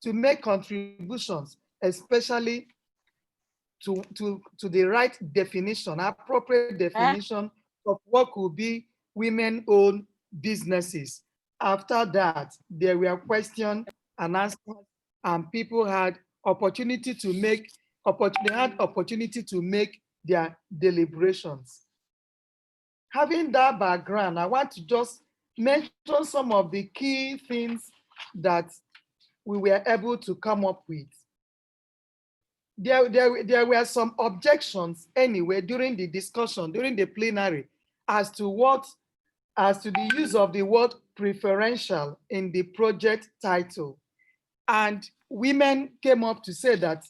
to make contributions, especially to the right definition, appropriate definition of what could be women-owned businesses. After that, there were questions and answers, and people had opportunity to make their deliberations. Having that background, I want to just mention some of the key things that we were able to come up with. There were some objections anyway during the discussion, during the plenary, as to the use of the word preferential in the project title. And women came up to say that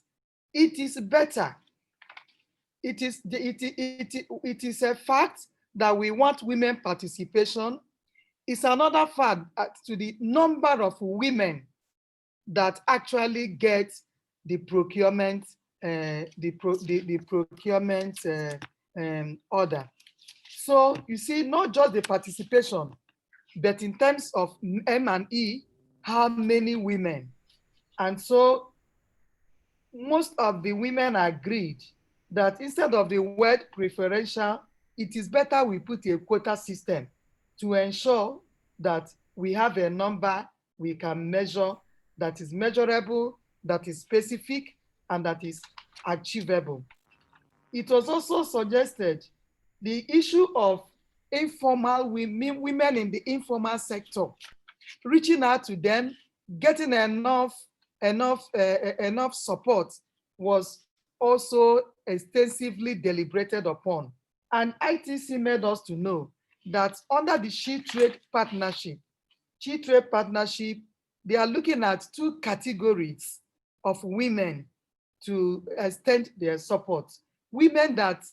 it is better. It is a fact that we want women participation. It's another fact to the number of women that actually get the procurement, procurement order. So you see, not just the participation, but in terms of M&E, how many women? And so most of the women agreed that instead of the word preferential, it is better we put a quota system to ensure that we have a number we can measure, that is measurable, that is specific, and that is achievable. It was also suggested the issue of informal women in the informal sector, reaching out to them, getting enough support was also extensively deliberated upon. And ITC made us to know that under the SheTrades partnership, they are looking at two categories of women to extend their support. Women that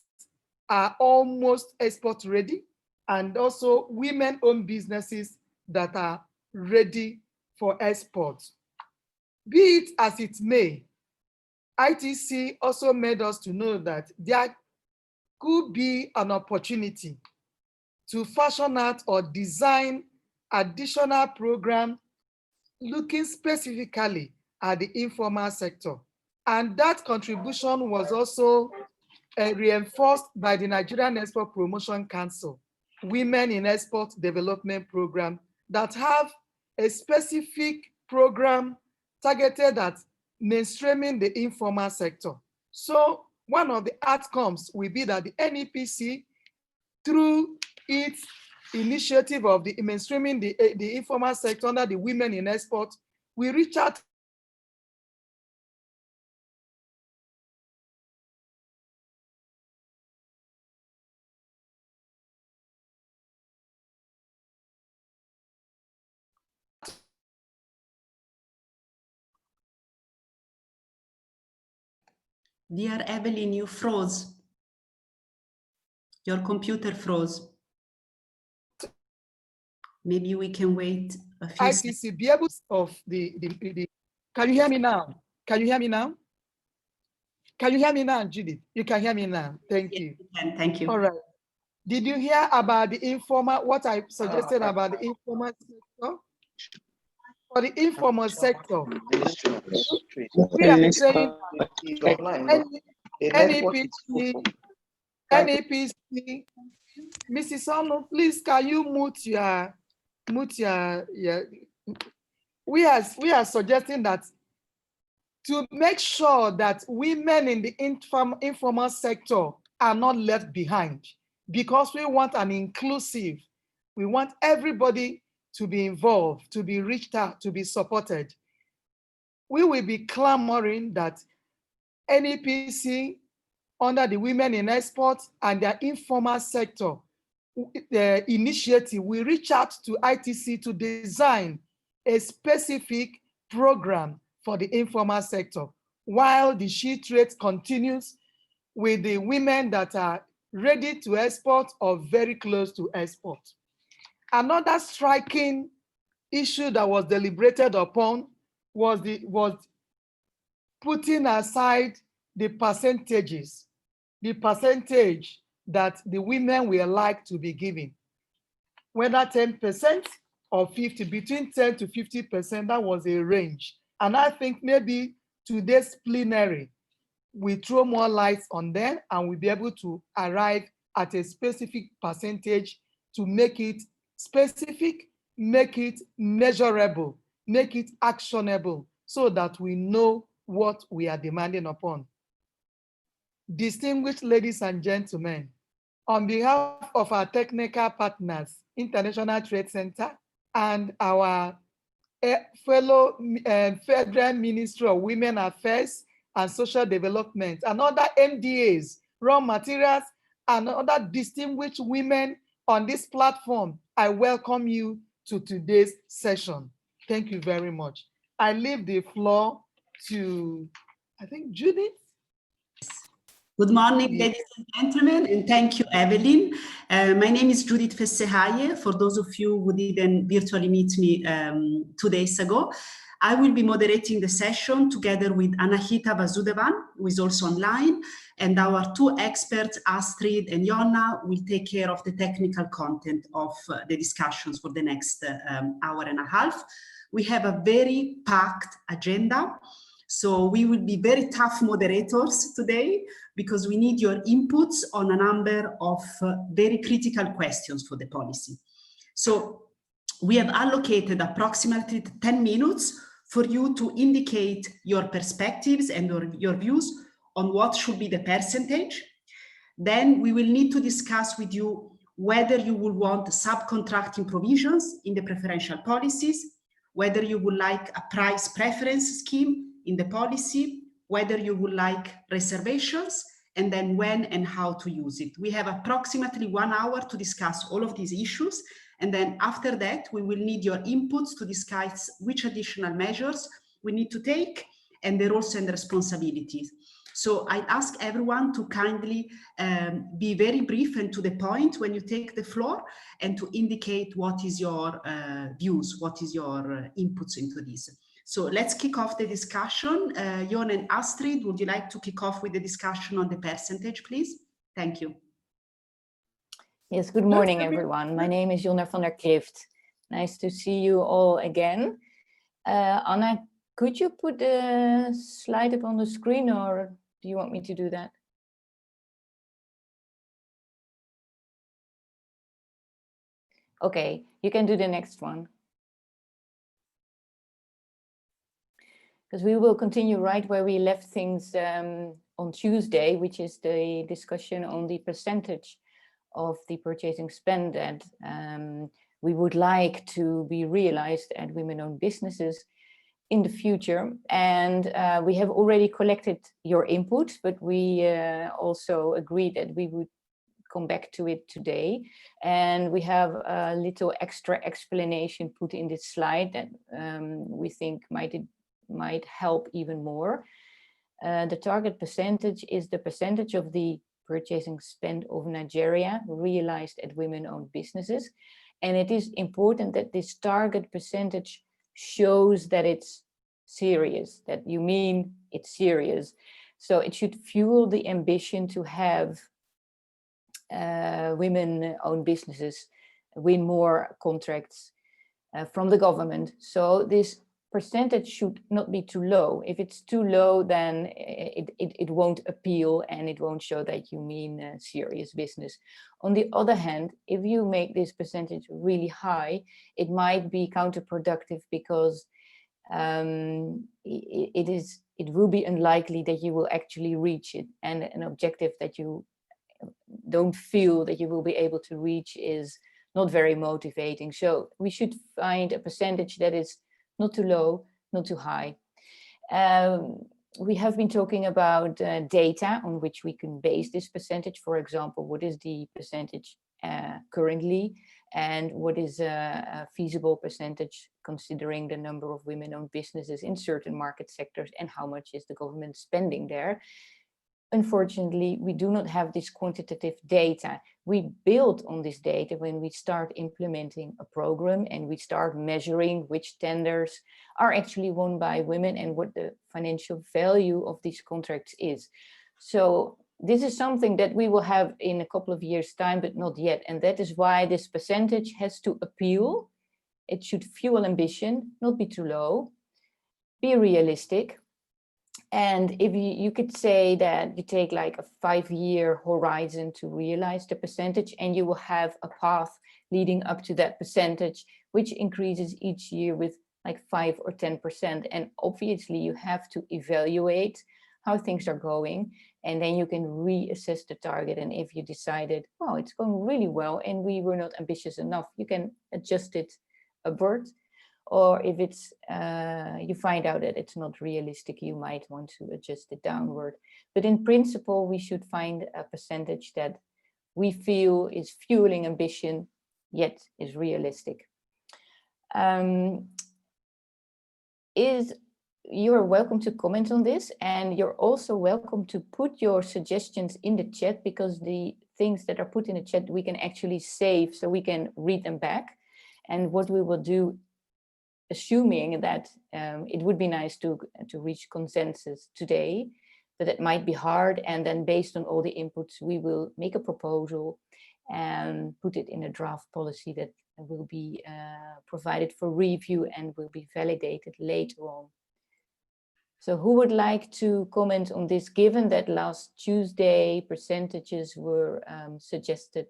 are almost export ready, and also women-owned businesses that are ready for export. Be it as it may, ITC also made us to know that there could be an opportunity to fashion out or design additional programs looking specifically at the informal sector. And that contribution was also reinforced by the Nigerian Export Promotion Council, Women in Export Development Program, that have a specific program targeted at mainstreaming the informal sector. So one of the outcomes will be that the NEPC, through its initiative of the mainstreaming the informal sector under the Women in Export, we reach out Dear Evelyn, you froze. Your computer froze. Maybe we can wait a few seconds. ITC be able of the can you hear me now? Can you hear me now? Can you hear me now, Judith? You can hear me now. Thank you. Yes, thank you. All right. Did you hear about the informal, what I suggested about the informal sector? For the informal sector, we are saying NEPC, Mrs. Ono, please, can you mute your, we are suggesting that to make sure that women in the informal sector are not left behind, because we want an inclusive, we want everybody to be involved, to be reached out, to be supported. We will be clamoring that NEPC, under the Women in Export and their informal sector initiative, we reach out to ITC to design a specific program for the informal sector, while the SheTrades continues with the women that are ready to export or very close to export. Another striking issue that was deliberated upon was putting aside the percentages, the percentage that the women will like to be given, whether 10% or 50%, between 10 to 50%, that was a range And I think maybe today's plenary will throw more lights on them, and we'll be able to arrive at a specific percentage to make it specific, make it measurable, make it actionable, so that we know what we are demanding upon. Distinguished ladies and gentlemen, on behalf of our technical partners, International Trade Center, and our fellow Federal Ministry of Women Affairs and Social Development, and other MDAs, raw materials, and other distinguished women on this platform, I welcome you to today's session. Thank you very much. I leave the floor to, I think, Judith. Good morning, ladies and gentlemen, and thank you, Evelyn. My name is Judith Fessehaye. For those of you who didn't virtually meet me 2 days ago, I will be moderating the session together with Anahita Vasudevan, who is also online, and our two experts, Astrid and Jonna, will take care of the technical content of the discussions for the next hour and a half. We have a very packed agenda, so we will be very tough moderators today, because we need your inputs on a number of very critical questions for the policy. So we have allocated approximately 10 minutes for you to indicate your perspectives and your views on what should be the percentage. Then we will need to discuss with you whether you will want subcontracting provisions in the preferential policies, whether you would like a price preference scheme in the policy, whether you would like reservations, and then when and how to use it. We have approximately 1 hour to discuss all of these issues. And then after that, we will need your inputs to discuss which additional measures we need to take and their roles and responsibilities. So I ask everyone to kindly be very brief and to the point when you take the floor, and to indicate what is your views, what is your inputs into this. So let's kick off the discussion. Jon and Astrid, would you like to kick off with the discussion on the percentage, please? Thank you. Yes, good morning, everyone. My name is Jonna van der Klift. Nice to see you all again. Anna, could you put the slide up on the screen, or do you want me to do that? Okay, you can do the next one. Because we will continue right where we left things on Tuesday, which is the discussion on the percentage of the purchasing spend that we would like to be realized at women-owned businesses in the future. And we have already collected your input, but we also agreed that we would come back to it today. And we have a little extra explanation put in this slide that we think might help even more. The target percentage is the percentage of the purchasing spend of Nigeria realized at women-owned businesses. And it is important that this target percentage shows that it's serious, that you mean it's serious. So it should fuel the ambition to have women-owned businesses win more contracts from the government. So this percentage should not be too low. If it's too low, then it won't appeal, and it won't show that you mean serious business. On the other hand, if you make this percentage really high, it might be counterproductive, because it will be unlikely that you will actually reach it, and an objective that you don't feel that you will be able to reach is not very motivating. So we should find a percentage that is not too low, not too high. We have been talking about data on which we can base this percentage. For example, what is the percentage currently, and what is a feasible percentage considering the number of women-owned businesses in certain market sectors, and how much is the government spending there. Unfortunately, we do not have this quantitative data. We build on this data when we start implementing a program, and we start measuring which tenders are actually won by women and what the financial value of these contracts is. So this is something that we will have in a couple of years' time, but not yet. And that is why this percentage has to appeal. It should fuel ambition, not be too low. be realistic. And if you could say that you take like a 5-year horizon to realize the percentage, and you will have a path leading up to that percentage, which increases each year with like 5 or 10%. And obviously you have to evaluate how things are going, and then you can reassess the target. And if you decided, oh, it's going really well and we were not ambitious enough, you can adjust it upward. Or if it's you find out that it's not realistic, you might want to adjust it downward. But in principle, we should find a percentage that we feel is fueling ambition, yet is realistic. You're welcome to comment on this, and you're also welcome to put your suggestions in the chat, because the things that are put in the chat we can actually save so we can read them back. And what we will do, assuming that it would be nice to reach consensus today, but it might be hard. And then based on all the inputs, we will make a proposal and put it in a draft policy that will be provided for review and will be validated later on. So who would like to comment on this, given that last Tuesday percentages were suggested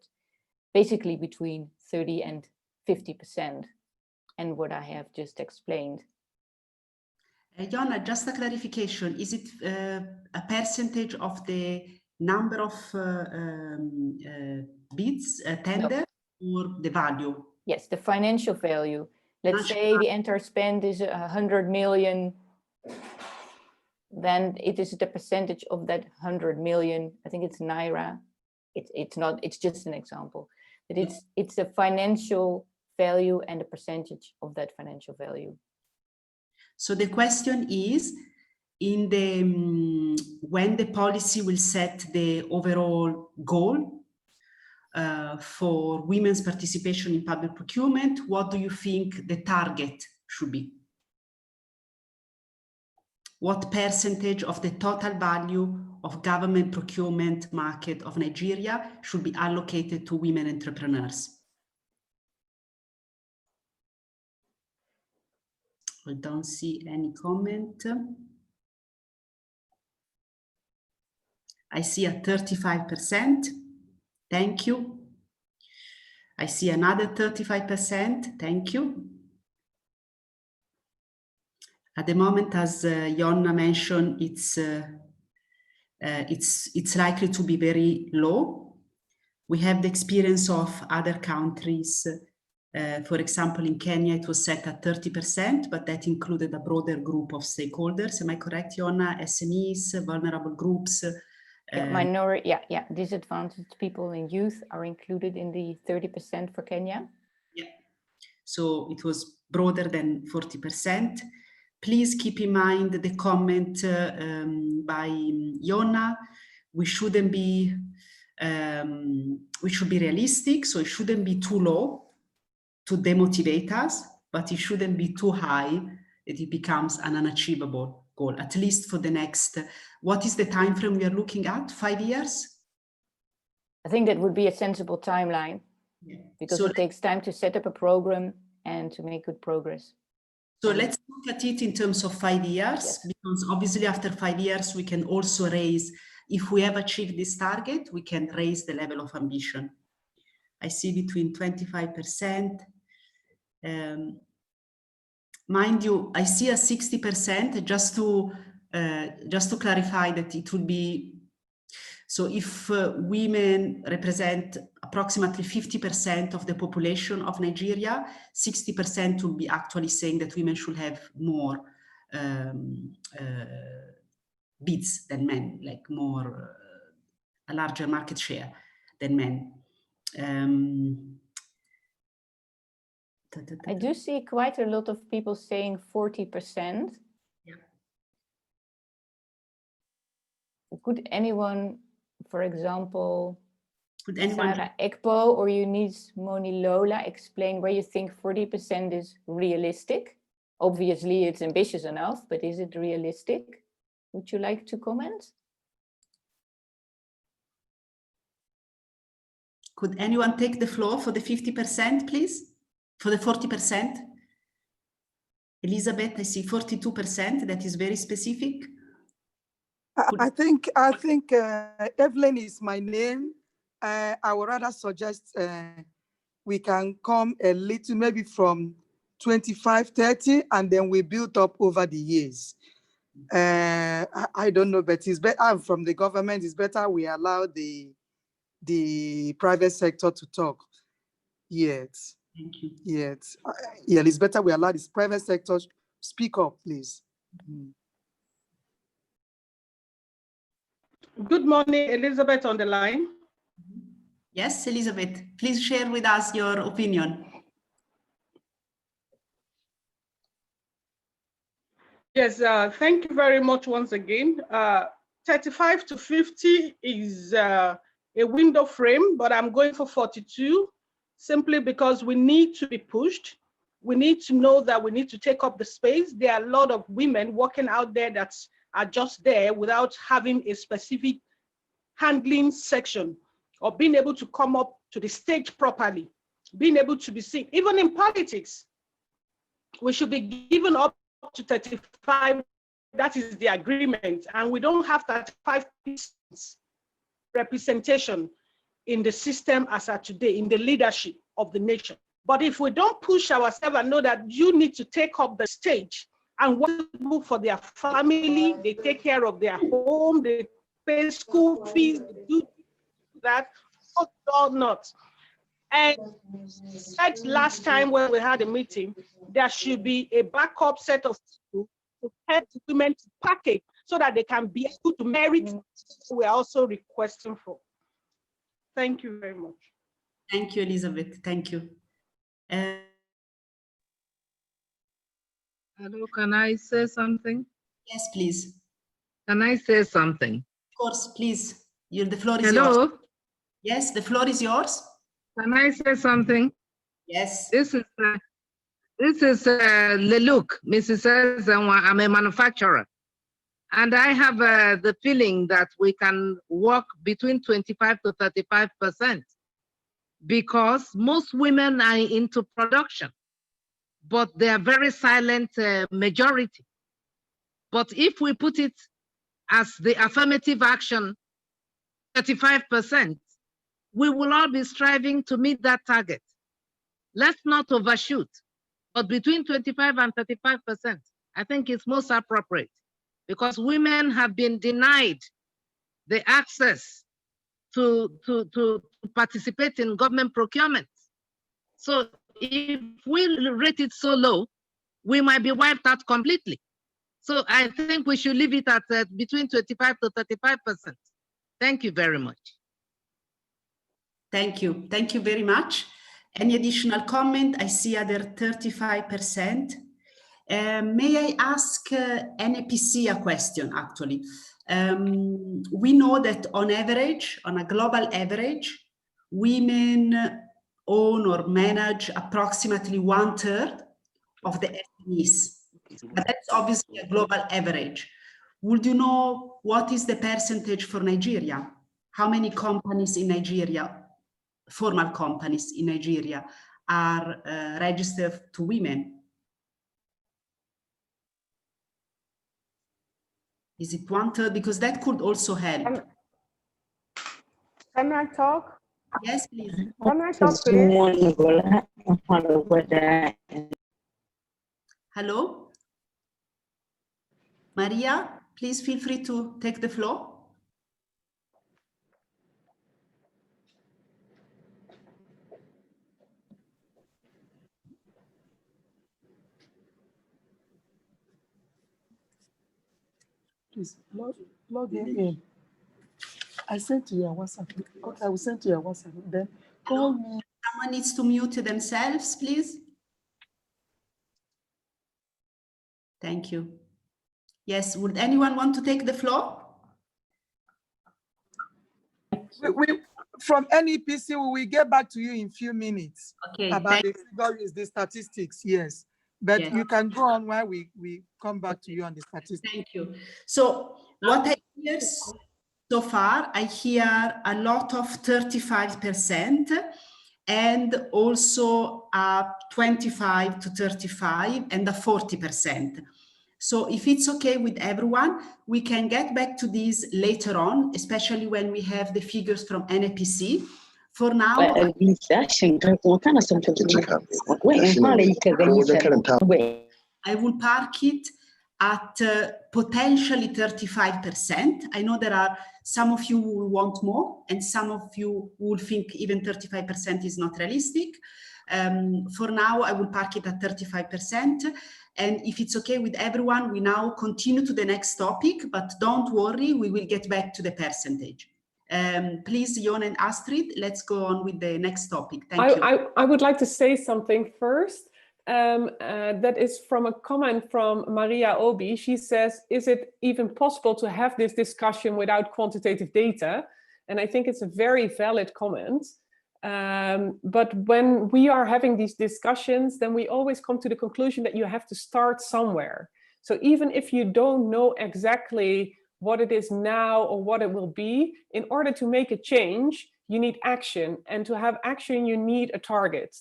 basically between 30 and 50%, and what I have just explained? Jonna, just a clarification. Is it a percentage of the number of bids, tender, or the value? Yes, the financial value. Let's say the entire spend is 100 million. Then it is the percentage of that 100 million. I think it's Naira. It's not, it's just an example. But it's a financial value and a percentage of that financial value. So the question is, in the when the policy will set the overall goal for women's participation in public procurement, what do you think the target should be? What percentage of the total value of government procurement market of Nigeria should be allocated to women entrepreneurs? I don't see any comment. I see a 35%. Thank you. I see another 35%. Thank you. At the moment, as Jonna mentioned, it's likely to be very low. We have the experience of other countries. For example, in Kenya, it was set at 30%, but that included a broader group of stakeholders. Am I correct, Jonna? SMEs, vulnerable groups. Minority, yeah. Disadvantaged people and youth are included in the 30% for Kenya. Yeah. So it was broader than 40%. Please keep in mind the comment by Jonna. We should be realistic, so it shouldn't be too low to demotivate us, but it shouldn't be too high that it becomes an unachievable goal, at least for the next, what is the time frame we are looking at? 5 years? I think that would be a sensible timeline, because so it takes time to set up a program and to make good progress. So let's look at it in terms of 5 years, because obviously after 5 years, we can also raise, if we have achieved this target, we can raise the level of ambition. I see between 25%. Mind you, I see a 60%, just to clarify that it would be, so if women represent approximately 50% of the population of Nigeria, 60% would be actually saying that women should have more bids than men, like more, a larger market share than men. I do see quite a lot of people saying 40%. Yeah. Could anyone, for example, anyone... Sarah Ekpo or Eunice Monilola, explain where you think 40% is realistic? Obviously, it's ambitious enough, but is it realistic? Would you like to comment? Could anyone take the floor for the 50%, please? For the 40%? Elizabeth, I see 42%. That is very specific. I think Evelyn is my name. I would rather suggest we can come a little, maybe from 25, 30, and then we build up over the years. I don't know, but it's better. I'm from the government. It's better we allow the private sector to talk. Yes. Thank you. Yes. Yeah, it's better we allow this private sector speak up, please. Good morning, Elizabeth on the line. Yes, Elizabeth, please share with us your opinion. Yes, thank you very much once again. 35 to 50 is a window frame, but I'm going for 42 simply because we need to be pushed. We need to know that we need to take up the space. There are a lot of women working out there that are just there without having a specific handling section or being able to come up to the stage properly, being able to be seen. Even in politics, we should be given up to 35. That is the agreement. And we don't have 35% representation in the system as of today, in the leadership of the nation. But if we don't push ourselves and know that you need to take up the stage and work for their family, they take care of their home, they pay school fees, they do that, or not. And said last time when we had a meeting, there should be a backup set of people to help the women to package so that they can be able to merit what we're also requesting for. Thank you very much. Thank you, Elizabeth. Thank you. Hello, can I say something? Yes, please. Can I say something? Of course, please. The floor is yours. Hello, Yes, the floor is yours. can I say something? Yes. This is Leluc, Mrs. Ezenwa. I'm a manufacturer. And I have the feeling that we can work between 25 to 35% because most women are into production, but they are very silent majority. But if we put it as the affirmative action, 35%, we will all be striving to meet that target. Let's not overshoot, but between 25 and 35%, I think it's most appropriate because women have been denied the access to participate in government procurement. So if we rate it so low, we might be wiped out completely. So I think we should leave it at between 25 to 35%. Thank you very much. Thank you. Thank you very much. Any additional comment? I see other 35%. May I ask NAPC a question, actually? We know that on average, on a global average, women own or manage approximately 1/3 of the SMEs. But that's obviously a global average. Would you know what is the percentage for Nigeria? How many companies in Nigeria, formal companies in Nigeria, are registered to women? Is it 1/3? Because that could also help. Can I talk? Yes, please. Can I talk, please? Hello? Maria, please feel free to take the floor. Please log in. I sent to your WhatsApp. Okay, I will send to your WhatsApp. Then call me. Someone needs to mute themselves, please. Thank you. Yes, would anyone want to take the floor? From NEPC, we will get back to you in a few minutes. Okay. About the figures, the statistics, yes. But Yes. you can go on while we come back to you on the statistics. Thank you. So what I hear so far, I hear a lot of 35%. and also a 25 to 35 and a 40%. So if it's okay with everyone, we can get back to these later on, especially when we have the figures from NAPC. For now, I will park it at potentially 35%. I know there are some of you who will want more and some of you who will think even 35% is not realistic. For now, I will park it at 35%. And if it's okay with everyone, we now continue to the next topic, but don't worry, we will get back to the percentage. Please, Jon and Astrid, let's go on with the next topic. Thank you. I would like to say something first. That is from a comment from Maria Obi. She says, is it even possible to have this discussion without quantitative data? And I think it's a very valid comment. But when we are having these discussions, then we always come to the conclusion that you have to start somewhere. So even if you don't know exactly what it is now or what it will be, in order to make a change, you need action. And to have action, you need a target.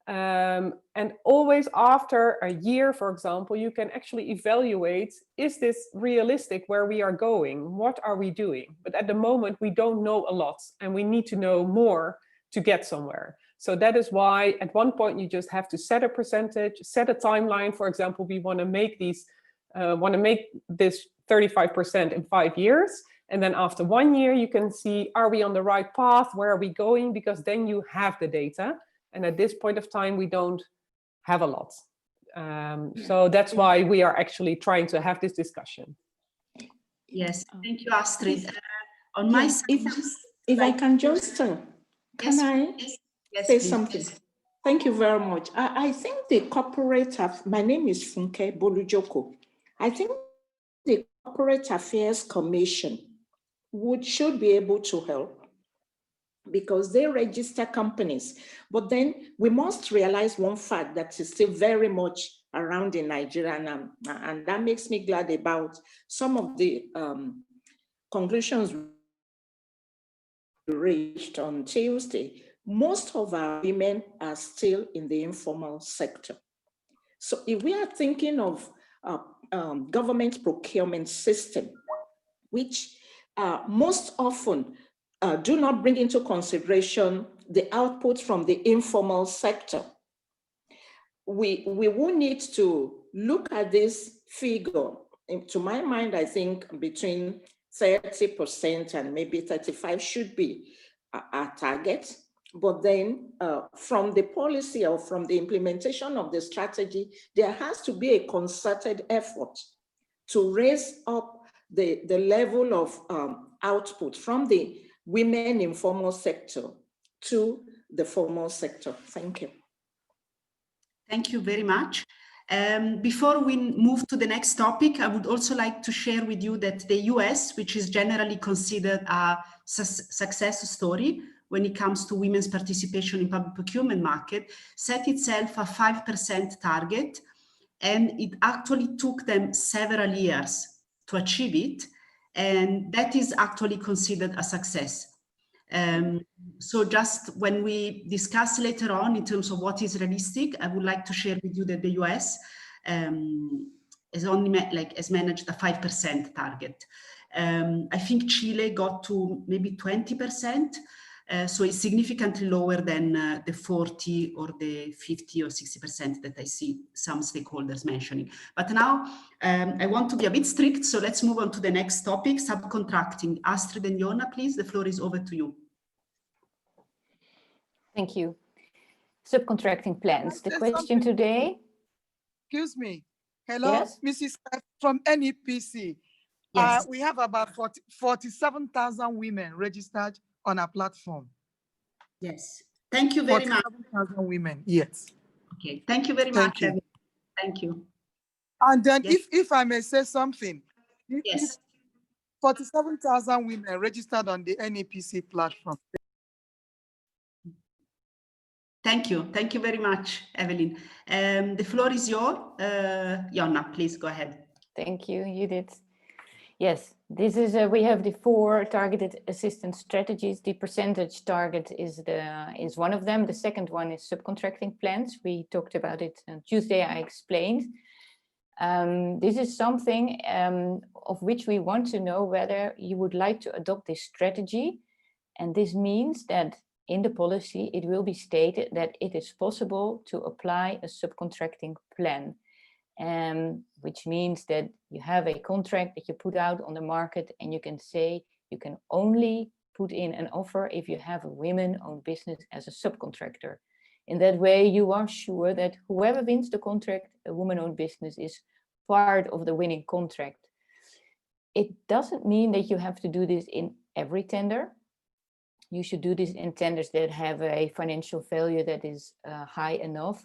And always after a year, for example, you can actually evaluate, is this realistic where we are going? What are we doing? But at the moment, we don't know a lot and we need to know more to get somewhere. So that is why at one point you just have to set a percentage, set a timeline. For example, we want to make this 35% in 5 years. And then after 1 year, you can see, are we on the right path? Where are we going? Because then you have the data. And at this point of time, we don't have a lot. So that's why we are actually trying to have this discussion. Yes, thank you, Astrid. On my side, if I can just, can I say something? Thank you very much. I think the corporate, my name is Funke Bolujoko. I think the Corporate Affairs Commission should be able to help, because they register companies. But then we must realize one fact that is still very much around in Nigeria, and that makes me glad about some of the conclusions we reached on Tuesday. Most of our women are still in the informal sector. So if we are thinking of government procurement system, which most often do not bring into consideration the output from the informal sector, we will need to look at this figure. To my mind, I think between 30% and maybe 35% should be our target. But then from the policy or from the implementation of the strategy, there has to be a concerted effort to raise up the level of output from the women informal sector to the formal sector. Thank you. Thank you very much. Before we move to the next topic, I would also like to share with you that the US, which is generally considered a success story when it comes to women's participation in public procurement market, set itself a 5% target, and it actually took them several years to achieve it, and that is actually considered a success. So just when we discuss later on in terms of what is realistic, I would like to share with you that the US has only has managed a 5% target. I think Chile got to maybe 20%, so it's significantly lower than the 40 or the 50 or 60% that I see some stakeholders mentioning. But now I want to be a bit strict, so let's move on to the next topic, subcontracting. Astrid and Jonna, please, the floor is over to you. Thank you. Subcontracting plans. The question today. Excuse me. Hello, Yes? Mrs. F from NEPC. Yes. We have about 47,000 women registered on our platform. Yes. Thank you very much. 47,000 women, yes. Okay, thank you very much. Thank you. And then Yes. if I may say something, Yes. 47,000 women registered on the NEPC platform. Thank you. Thank you very much, Evelyn. The floor is yours. Jonna, please go ahead. Thank you, Judith. Yes, this is we have the 4 targeted assistance strategies. The percentage target is one of them. The second one is subcontracting plans. We talked about it on Tuesday. I explained. This is something of which we want to know whether you would like to adopt this strategy. And this means that in the policy, it will be stated that it is possible to apply a subcontracting plan. Which means that you have a contract that you put out on the market and you can say you can only put in an offer if you have a women-owned business as a subcontractor. In that way, you are sure that whoever wins the contract, a woman-owned business, is part of the winning contract. It doesn't mean that you have to do this in every tender. You should do this in tenders that have a financial value that is high enough.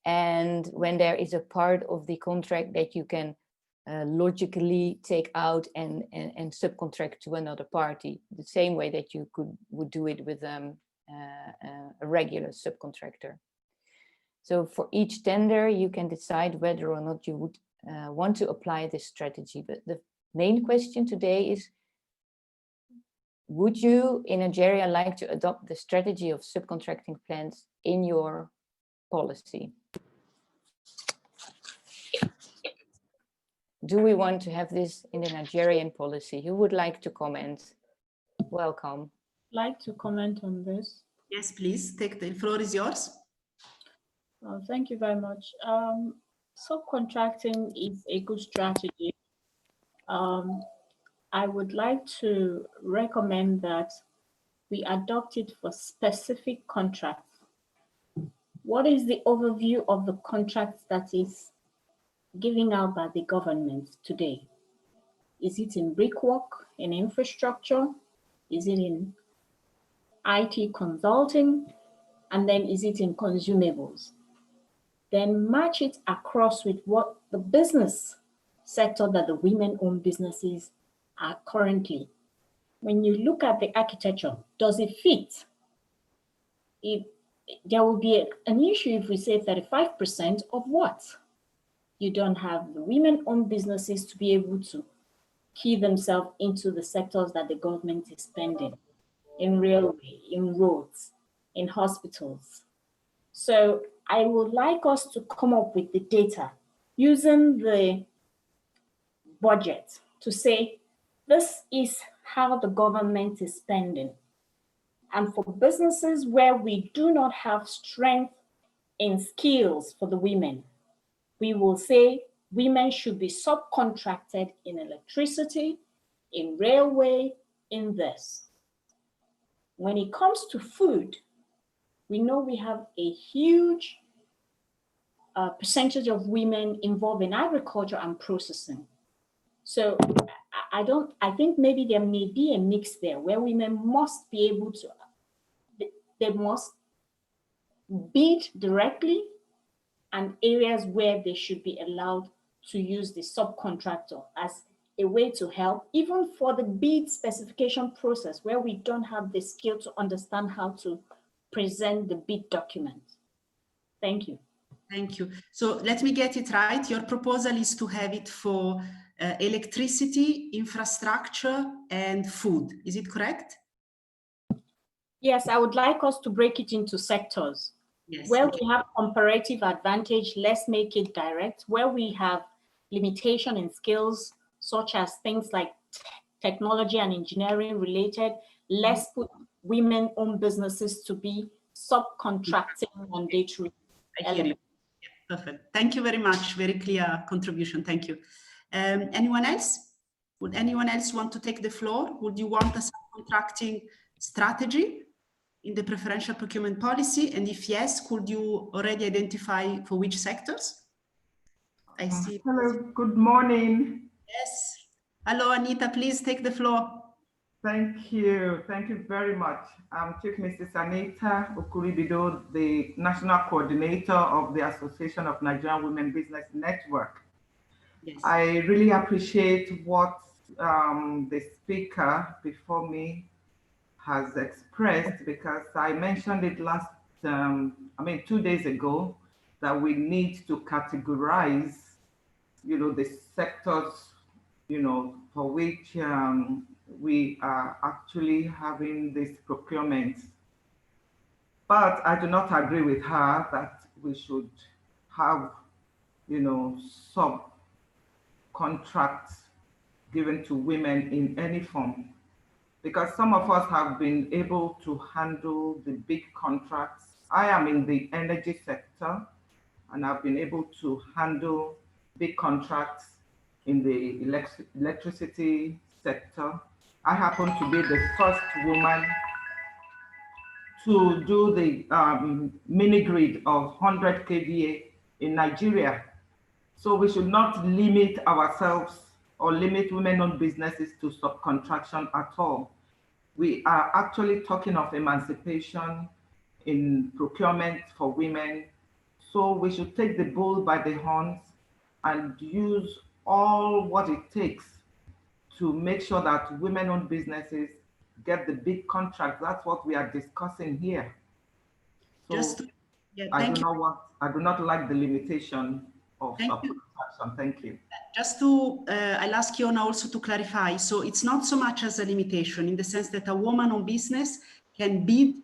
And when there is a part of the contract that you can logically take out and subcontract to another party, the same way that you would do it with a regular subcontractor. So for each tender, you can decide whether or not you would want to apply this strategy. But the main question today is, would you in Nigeria like to adopt the strategy of subcontracting plans in your policy? Do we want to have this in the Nigerian policy? Who would like to comment? Welcome. Like to comment on this? Yes, please. Take the floor is yours. Thank you very much. Subcontracting is a good strategy. I would like to recommend that we adopt it for specific contracts. What is the overview of the contracts that is given out by the government today? Is it in brickwork, in infrastructure? Is it in IT consulting? And then is it in consumables? Then match it across with what the business sector that the women-owned businesses are currently. When you look at the architecture, does it fit? There will be an issue if we say 35% of what? You don't have the women-owned businesses to be able to key themselves into the sectors that the government is spending, in railway, in roads, in hospitals. So I would like us to come up with the data using the budget to say, this is how the government is spending. And for businesses where we do not have strength in skills for the women, we will say women should be subcontracted in electricity, in railway, in this. When it comes to food, we know we have a huge percentage of women involved in agriculture and processing. So I think maybe there may be a mix there where women must be able to, they must bid directly, and areas where they should be allowed to use the subcontractor as a way to help, even for the bid specification process where we don't have the skill to understand how to present the bid document. Thank you. Thank you. So let me get it right. Your proposal is to have it for electricity, infrastructure, and food. Is it correct? Yes, I would like us to break it into sectors. Yes, where we have comparative advantage, let's make it direct. Where we have limitation in skills, such as things like technology and engineering related, let's put women-owned businesses to be subcontracting on day-to-day. I hear you. Yeah, perfect. Thank you very much. Very clear contribution. Thank you. Anyone else? Would anyone else want to take the floor? Would you want a subcontracting strategy in the preferential procurement policy? And if yes, could you already identify for which sectors? I see. Hello, good morning. Yes. Hello, Anita, please take the floor. Thank you. Thank you very much. I'm Chief Mrs. Anita Okuribido, the National Coordinator of the Association of Nigerian Women Business Network. Yes. I really appreciate what the speaker before me has expressed, because I mentioned it 2 days ago, that we need to categorize, the sectors, for which we are actually having this procurement. But I do not agree with her that we should have, subcontracts given to women in any form. Because some of us have been able to handle the big contracts. I am in the energy sector, and I've been able to handle big contracts in the electricity sector. I happen to be the first woman to do the mini grid of 100 kVA in Nigeria. So we should not limit ourselves or limit women-owned businesses to subcontraction at all. We are actually talking of emancipation in procurement for women. So we should take the bull by the horns and use all what it takes to make sure that women-owned businesses get the big contracts. That's what we are discussing here. So I do not like the limitation of subcontraction. Thank you. Just to, I'll ask Yona also to clarify. So it's not so much as a limitation in the sense that a woman-owned business can bid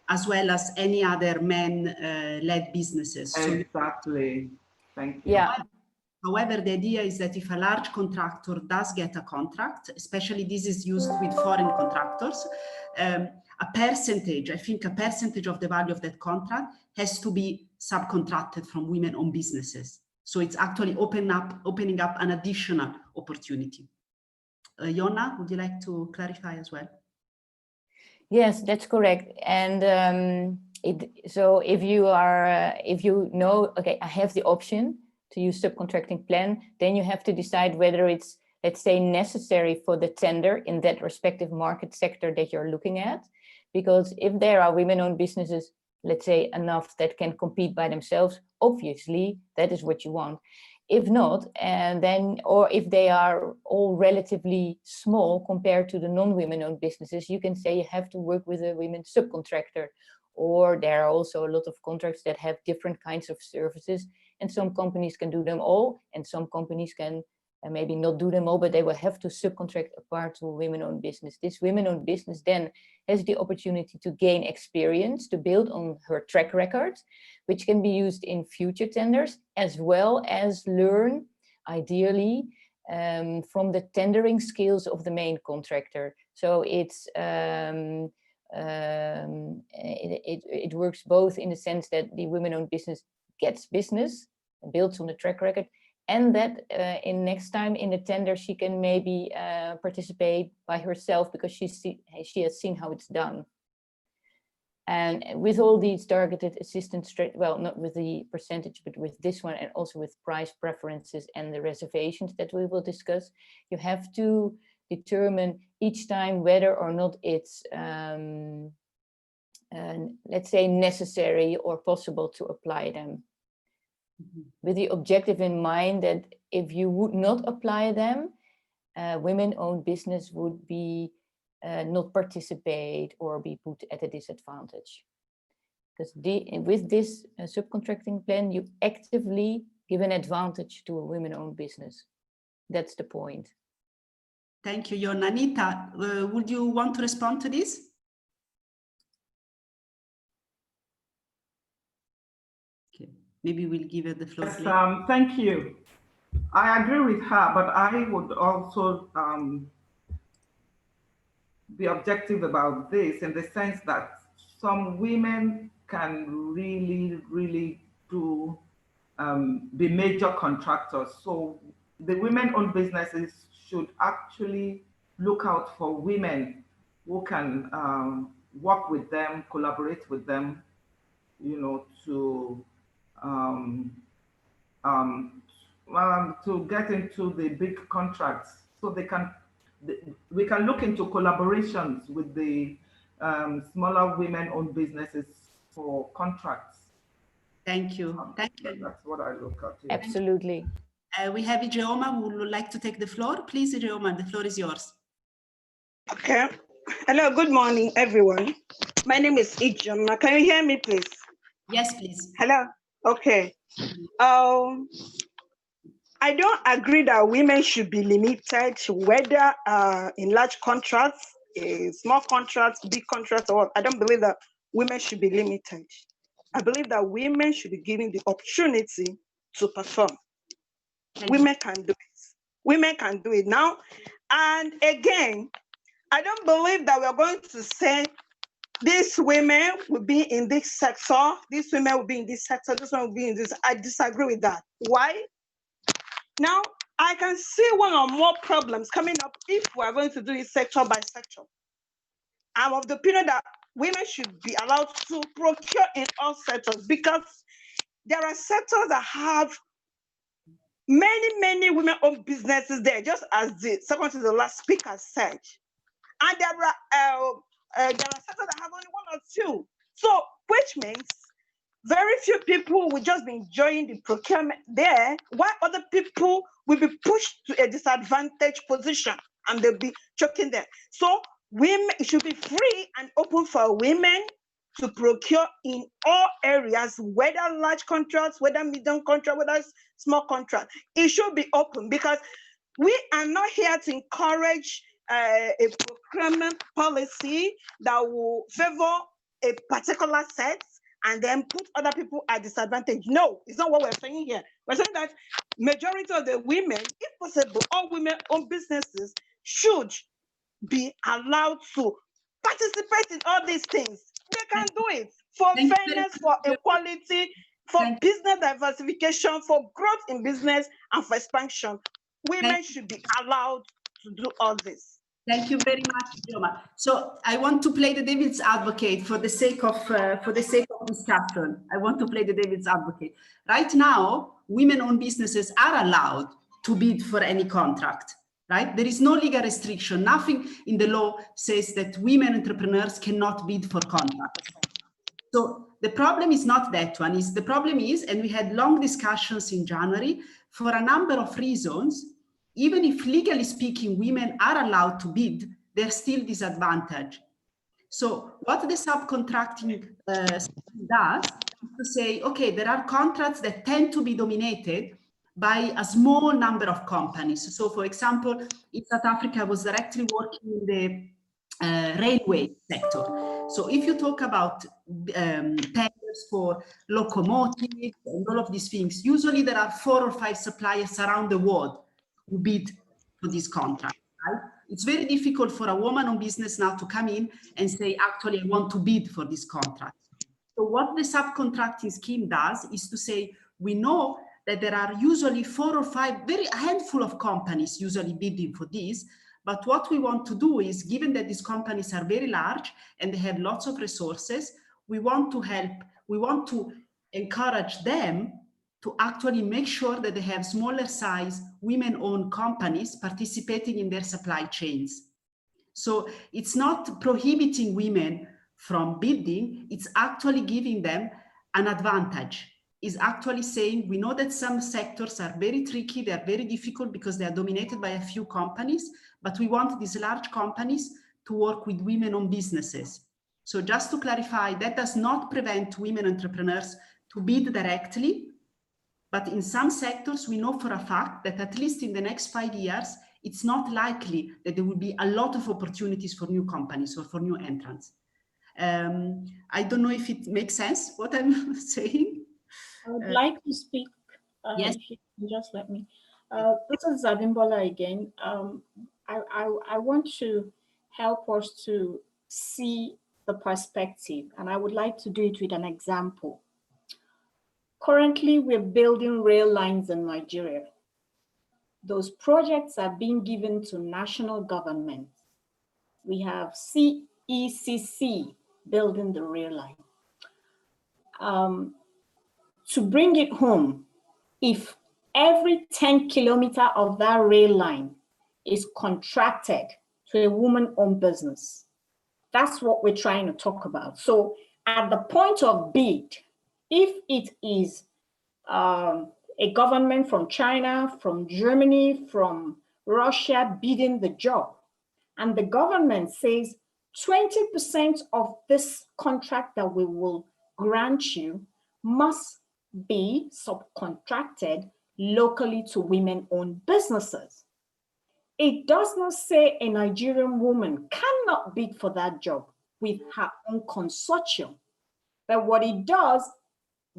as well as any other men-led businesses. Exactly. Thank you. Yeah. However, the idea is that if a large contractor does get a contract, especially this is used with foreign contractors, a percentage, I think a percentage of the value of that contract has to be subcontracted from women-owned businesses. So it's actually opening up an additional opportunity. Yona, would you like to clarify as well? Yes, that's correct. And so if you are, if you know, okay, I have the option to use subcontracting plan, then you have to decide whether it's, let's say, necessary for the tender in that respective market sector that you're looking at. Because if there are women-owned businesses, let's say, enough that can compete by themselves, obviously that is what you want. If not, and then, or if they are all relatively small compared to the non-women-owned businesses, you can say you have to work with a women subcontractor. Or there are also a lot of contracts that have different kinds of services, and some companies can do them all, and some companies can maybe not do them all, but they will have to subcontract a part to a women-owned business. This women-owned business then has the opportunity to gain experience, to build on her track record, which can be used in future tenders, as well as learn, ideally, from the tendering skills of the main contractor. So it's it works both in the sense that the women-owned business gets business, builds on the track record, and that in next time in the tender she can maybe participate by herself because she has seen how it's done. And with all these targeted assistance, well, not with the percentage, but with this one, and also with price preferences and the reservations that we will discuss, you have to determine each time whether or not it's, let's say, necessary or possible to apply them. With the objective in mind that if you would not apply them, women-owned business would be not participate or be put at a disadvantage. Because with this subcontracting plan, you actively give an advantage to a women-owned business. That's the point. Thank you, Yona. Anita, would you want to respond to this? Okay, maybe we'll give her the floor. Yes, thank you. I agree with her, but I would also be objective about this in the sense that some women can really do be major contractors. So the women-owned businesses should actually look out for women who can work with them, collaborate with them, you know, to get into the big contracts, so they can. We can look into collaborations with the smaller women-owned businesses for contracts. Thank you. Thank you. That's what I look at. Yeah. Absolutely. We have Ijeoma who would like to take the floor. Please, Ijeoma, the floor is yours. Okay. Hello, good morning, everyone. My name is Ijeoma. Can you hear me, please? Yes, please. Hello. Okay. I don't agree that women should be limited, whether in large contracts, small contracts, big contracts, or what. I don't believe that women should be limited. I believe that women should be given the opportunity to perform. Women can do it. Women can do it now. And again, I don't believe that we're going to say these women will be in this sector, these women will be in this sector, this one will be in this. I disagree with that. Why? Now, I can see one or more problems coming up if we're going to do it sector by sector. I'm of the opinion that women should be allowed to procure in all sectors, because there are sectors that have many women-owned businesses there, just as the second to the last speaker said. And there are sectors that have only one or two. So, which means very few people will just be enjoying the procurement there, while other people will be pushed to a disadvantaged position and they'll be choking them. So women, it should be free and open for women to procure in all areas, whether large contracts, whether medium contract, whether small contract. It should be open, because we are not here to encourage a procurement policy that will favor a particular set and then put other people at disadvantage. No, it's not what we're saying here. We're saying that majority of the women, if possible, all women-owned businesses should be allowed to participate in all these things. They can do it for fairness, for equality, for business diversification, for growth in business, and for expansion. Women should be allowed to do all this. Thank you very much, Joma. So I want to play the devil's advocate for the sake of discussion. I want to play the devil's advocate. Right now, women-owned businesses are allowed to bid for any contract. Right? There is no legal restriction. Nothing in the law says that women entrepreneurs cannot bid for contracts. So the problem is not that one. The problem is, and we had long discussions in January, for a number of reasons, even if legally speaking, women are allowed to bid, they're still disadvantaged. So what the subcontracting does is to say, okay, there are contracts that tend to be dominated by a small number of companies. So for example, in South Africa, I was directly working in the railway sector. So if you talk about tenders for locomotives and all of these things, usually there are 4 or 5 suppliers around the world who bid for this contract. Right? It's very difficult for a woman on business now to come in and say, actually, I want to bid for this contract. So what the subcontracting scheme does is to say, we know that there are usually 4 or 5, a handful of companies usually bidding for this. But what we want to do is, given that these companies are very large and they have lots of resources, we want to help, we want to encourage them to actually make sure that they have smaller size women-owned companies participating in their supply chains. So it's not prohibiting women from bidding, it's actually giving them an advantage. Is actually saying, we know that some sectors are very tricky, they are very difficult because they are dominated by a few companies, but we want these large companies to work with women-owned businesses. So just to clarify, that does not prevent women entrepreneurs to bid directly, but in some sectors, we know for a fact that at least in the next 5 years, it's not likely that there will be a lot of opportunities for new companies or for new entrants. I don't know if it makes sense, what I'm saying. I would like to speak. Yes. Just let me. This is Zabimbola again. I want to help us to see the perspective, and I would like to do it with an example. Currently, we're building rail lines in Nigeria. Those projects are being given to national government. We have CECC building the rail line. To bring it home, if every 10 kilometers of that rail line is contracted to a woman-owned business, that's what we're trying to talk about. So at the point of bid, if it is a government from China, from Germany, from Russia bidding the job, and the government says 20% of this contract that we will grant you must be subcontracted locally to women-owned businesses. It does not say a Nigerian woman cannot bid for that job with her own consortium. But what it does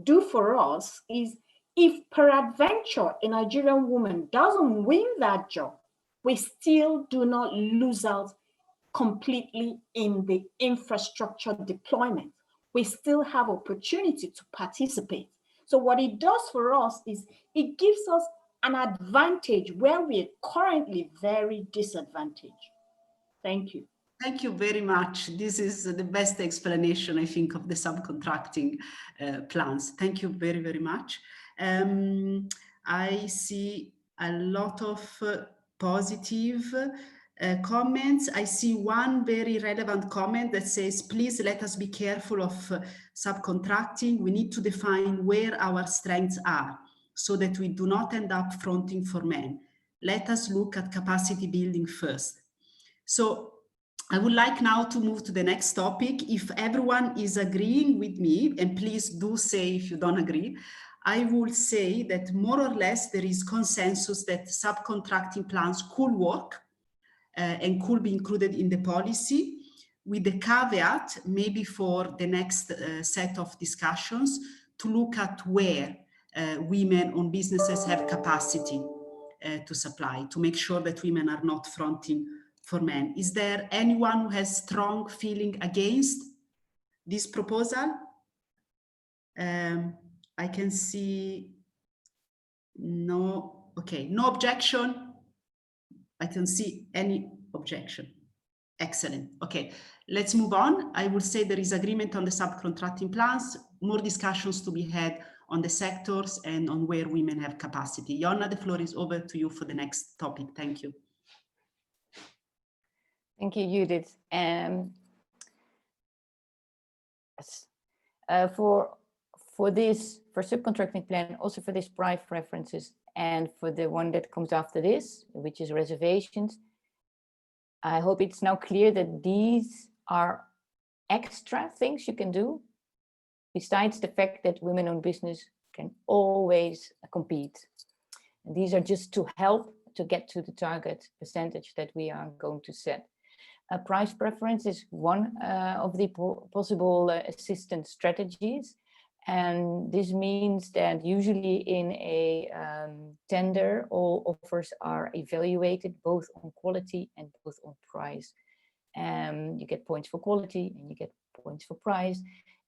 do for us is, if peradventure a Nigerian woman doesn't win that job, we still do not lose out completely in the infrastructure deployment. We still have opportunity to participate. So what it does for us is it gives us an advantage where we're currently very disadvantaged. Thank you. Thank you very much. This is the best explanation, I think, of the subcontracting plans. Thank you very, very much. I see a lot of positive comments. I see one very relevant comment that says, please let us be careful of subcontracting. We need to define where our strengths are so that we do not end up fronting for men. Let us look at capacity building first. So I would like now to move to the next topic. If everyone is agreeing with me, and please do say if you don't agree, I will say that more or less there is consensus that subcontracting plans could work and could be included in the policy, with the caveat, maybe for the next set of discussions, to look at where women-owned businesses have capacity to supply, to make sure that women are not fronting for men. Is there anyone who has strong feeling against this proposal? I can see no, okay, no objection. I can see any objection. Excellent. Okay, let's move on. I will say there is agreement on the subcontracting plans, more discussions to be had on the sectors and on where women have capacity. Jonna, the floor is over to you for the next topic. Thank you. Thank you, Judith. For subcontracting plan, also for this price preferences, and for the one that comes after this, which is reservations, I hope it's now clear that these are extra things you can do, besides the fact that women-owned business can always compete. And these are just to help to get to the target percentage that we are going to set. A price preference is one of the possible assistance strategies. And this means that usually in a tender, all offers are evaluated both on quality and both on price. You get points for quality and you get points for price.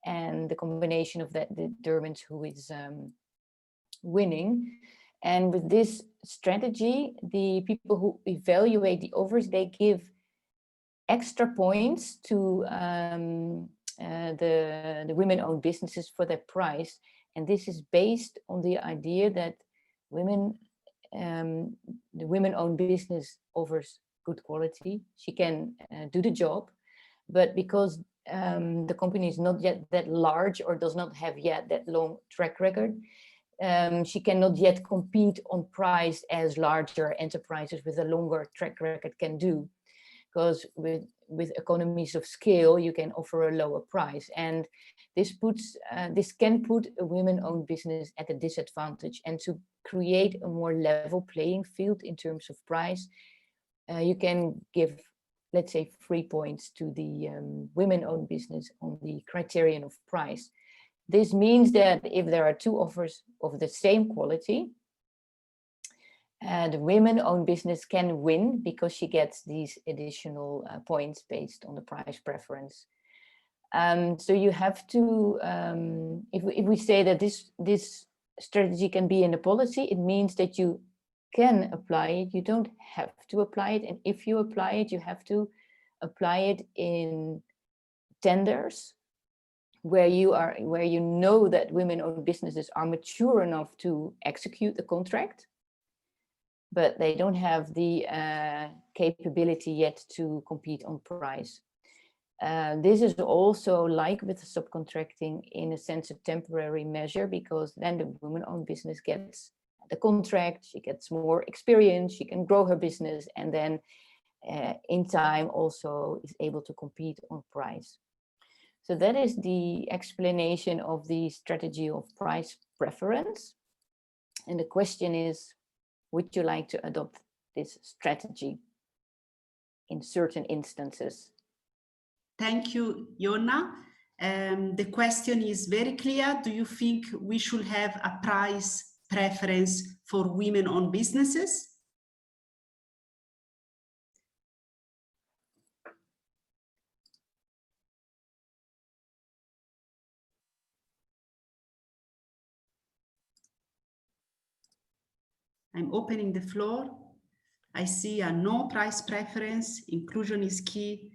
And the combination of that determines who is winning. And with this strategy, the people who evaluate the offers, they give extra points to the women-owned businesses for their price. And this is based on the idea that the women-owned business offers good quality. She can do the job, but because the company is not yet that large or does not have yet that long track record, she cannot yet compete on price as larger enterprises with a longer track record can do. Because with economies of scale, you can offer a lower price. And this can put a women-owned business at a disadvantage. And to create a more level playing field in terms of price, you can give, let's say, 3 points to the women-owned business on the criterion of price. This means that if there are two offers of the same quality, the women-owned business can win because she gets these additional points based on the price preference. So you have to, if we say that this strategy can be in the policy, it means that you can apply it. You don't have to apply it. And if you apply it, you have to apply it in tenders where you know that women-owned businesses are mature enough to execute the contract, but they don't have the capability yet to compete on price. This is also like with subcontracting, in a sense, a temporary measure, because then the woman-owned business gets the contract, she gets more experience, she can grow her business, and then in time also is able to compete on price. So that is the explanation of the strategy of price preference. And the question is, would you like to adopt this strategy in certain instances? Thank you, Yona. The question is very clear. Do you think we should have a price preference for women-owned businesses? I'm opening the floor. I see a no price preference. Inclusion is key.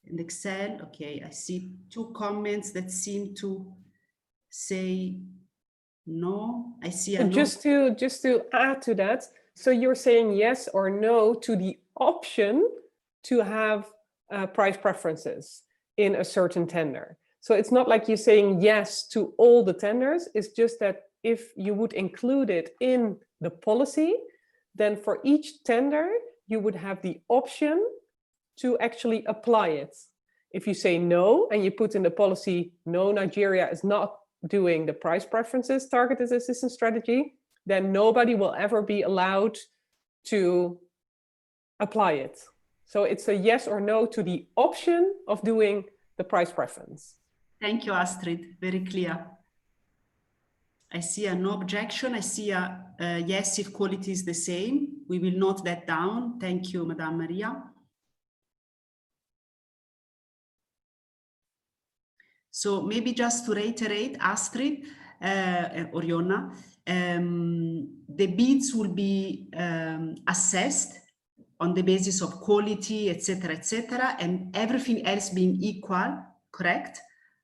In Excel, okay, I see 2 comments that seem to say no. I see a no. Just to add to that, so you're saying yes or no to the option to have price preferences in a certain tender. So it's not like you're saying yes to all the tenders. It's just that if you would include it in the policy, then for each tender, you would have the option to actually apply it. If you say no, and you put in the policy, no, Nigeria is not doing the price preferences targeted assistance strategy, then nobody will ever be allowed to apply it. So it's a yes or no to the option of doing the price preference. Thank you, Astrid. Very clear. I see a no objection. I see a yes if quality is the same. We will note that down. Thank you, Madame Maria. So maybe just to reiterate, Astrid or Yona, the bids will be assessed on the basis of quality, etc., and everything else being equal, correct?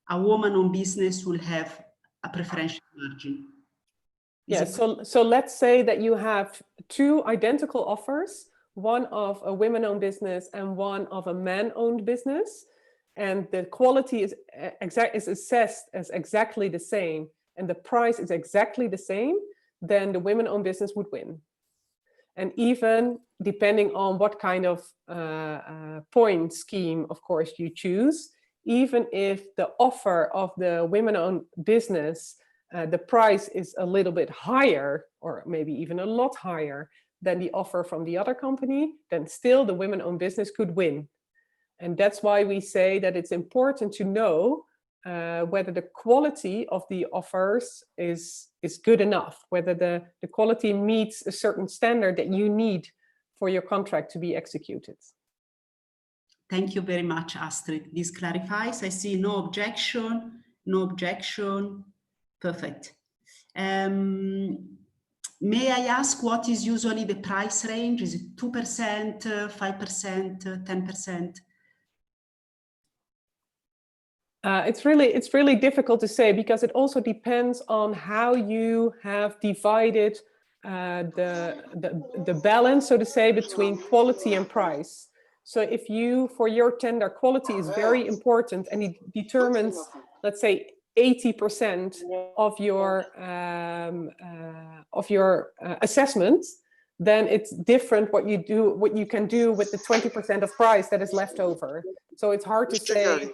A woman-owned business will have a preferential margin. Yeah, so let's say that you have 2 identical offers, one of a women-owned business and one of a man-owned business, and the quality is assessed as exactly the same, and the price is exactly the same, then the women-owned business would win. And even depending on what kind of point scheme, of course, you choose, even if the offer of the women-owned business, the price is a little bit higher, or maybe even a lot higher than the offer from the other company, then still the women-owned business could win. And that's why we say that it's important to know whether the quality of the offers is good enough, whether the quality meets a certain standard that you need for your contract to be executed. Thank you very much, Astrid. This clarifies. I see no objection, no objection. Perfect. May I ask what is usually the price range? Is it 2%, 5%, 10%? It's really difficult to say, because it also depends on how you have divided the balance, so to say, between quality and price. So if you, for your tender, quality is very important and it determines, let's say, 80% of your assessment, then it's different what you can do with the 20% of price that is left over. So it's hard to say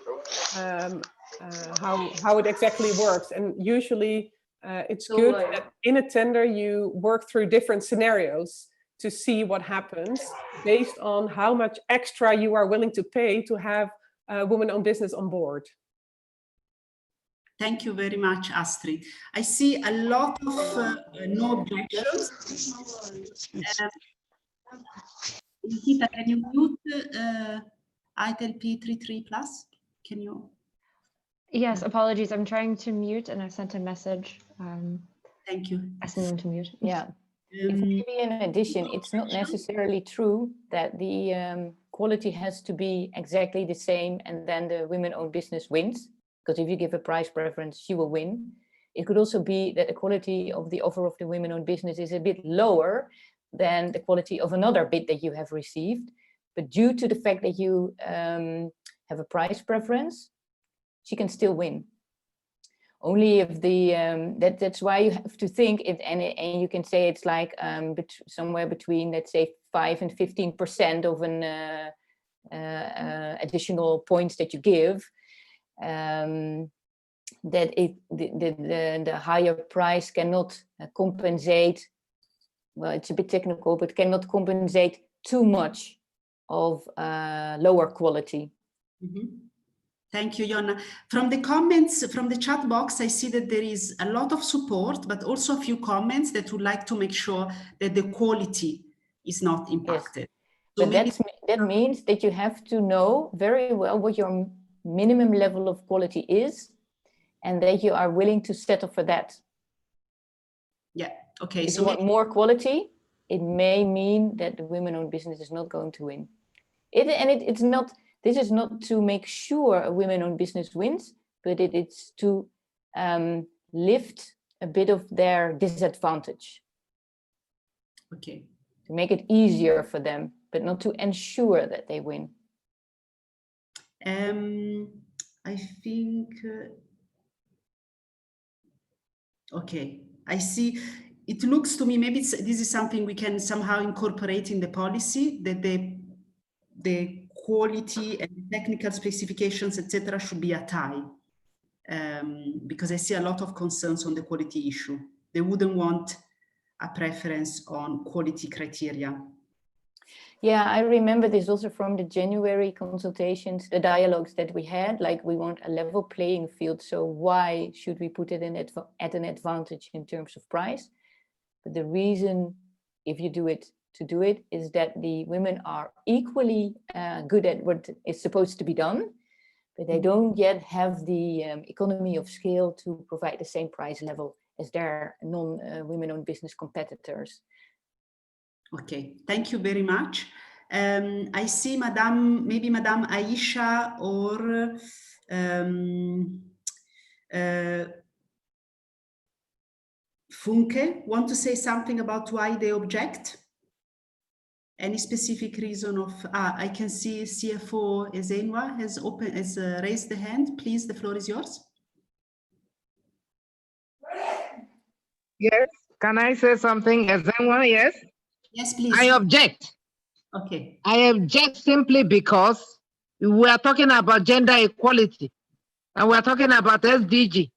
how it exactly works. And usually it's good that in a tender you work through different scenarios to see what happens based on how much extra you are willing to pay to have a woman-owned business on board. Thank you very much, Astrid. I see a lot of no objections. Nikita, can you mute ITEL P33 Plus? Can you? Yes, apologies. I'm trying to mute and I sent a message. Thank you. Asking them to mute. Yeah. Maybe in addition, it's not necessarily true that the quality has to be exactly the same and then the women-owned business wins. Because if you give a price preference, she will win. It could also be that the quality of the offer of the women-owned business is a bit lower than the quality of another bid that you have received. But due to the fact that you have a price preference, she can still win. Only if the that's why you have to think it, and you can say it's like somewhere between, let's say, 5 and 15% of an additional points that you give. that the higher price cannot compensate, well, it's a bit technical, but cannot compensate too much of lower quality. Mm-hmm. Thank you, Jonna. From the comments, from the chat box, I see that there is a lot of support, but also a few comments that would like to make sure that the quality is not impacted. Yes. So but that means that you have to know very well what your minimum level of quality is, and that you are willing to settle for that. Yeah, okay. If you want more quality, it may mean that the women-owned business is not going to win. It's not. This is not to make sure a women-owned business wins, but it's to lift a bit of their disadvantage. Okay. To make it easier for them, but not to ensure that they win. I think, okay, I see. It looks to me, maybe this is something we can somehow incorporate in the policy, that the quality and technical specifications, etc., should be a tie, because I see a lot of concerns on the quality issue. They wouldn't want a preference on quality criteria. Yeah, I remember this also from the January consultations, the dialogues that we had, like we want a level playing field. So why should we put it in at an advantage in terms of price? But the reason, if you do it, to do it, is that the women are equally good at what is supposed to be done, but they don't yet have the economy of scale to provide the same price level as their non-women-owned business competitors. Okay, thank you very much. I see maybe Madame Aisha or Funke want to say something about why they object? Any specific reason of, I can see CFO Ezenwa has raised the hand. Please, the floor is yours. Yes, can I say something, Ezenwa? Yes? Yes, please. I object. Okay. I object simply because we are talking about gender equality and we are talking about SDG.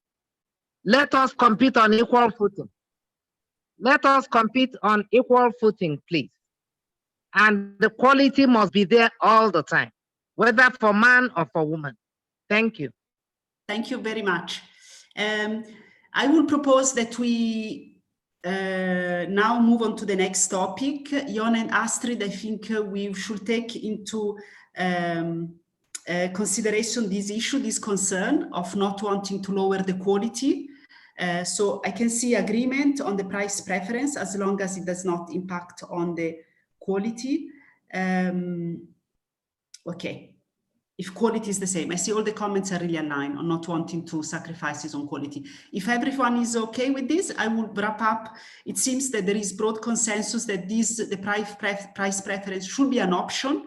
Let us compete on equal footing. Let us compete on equal footing, please. And the quality must be there all the time, whether for man or for woman. Thank you. Thank you very much. I will propose that we now move on to the next topic. Jon and Astrid, I think we should take into consideration this issue, this concern of not wanting to lower the quality. So I can see agreement on the price preference as long as it does not impact on the quality. Okay. If quality is the same, I see all the comments are really aligned on not wanting to sacrifices on quality. If everyone is okay with this, I will wrap up. It seems that there is broad consensus that the price preference should be an option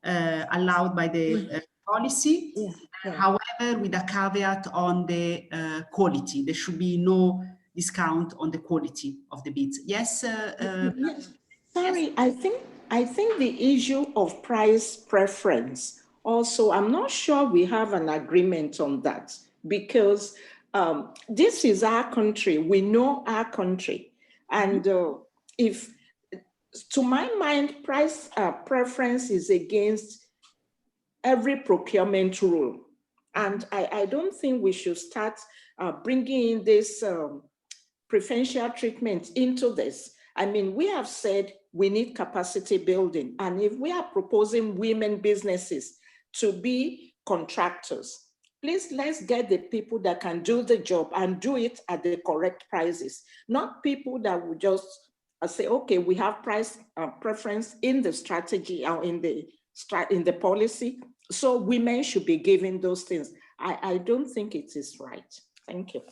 allowed by the policy. Yeah, yeah. However, with a caveat on the quality, there should be no discount on the quality of the bids. Yes. Yes. Sorry, yes. I think the issue of price preference also, I'm not sure we have an agreement on that, because this is our country. We know our country. And if, to my mind, price preference is against every procurement rule. And I don't think we should start bringing in this preferential treatment into this. I mean, we have said we need capacity building. And if we are proposing women businesses to be contractors, please, let's get the people that can do the job and do it at the correct prices, not people that will just say, okay, we have price preference in the strategy or in the policy, so women should be given those things. I don't think it is right. Thank you.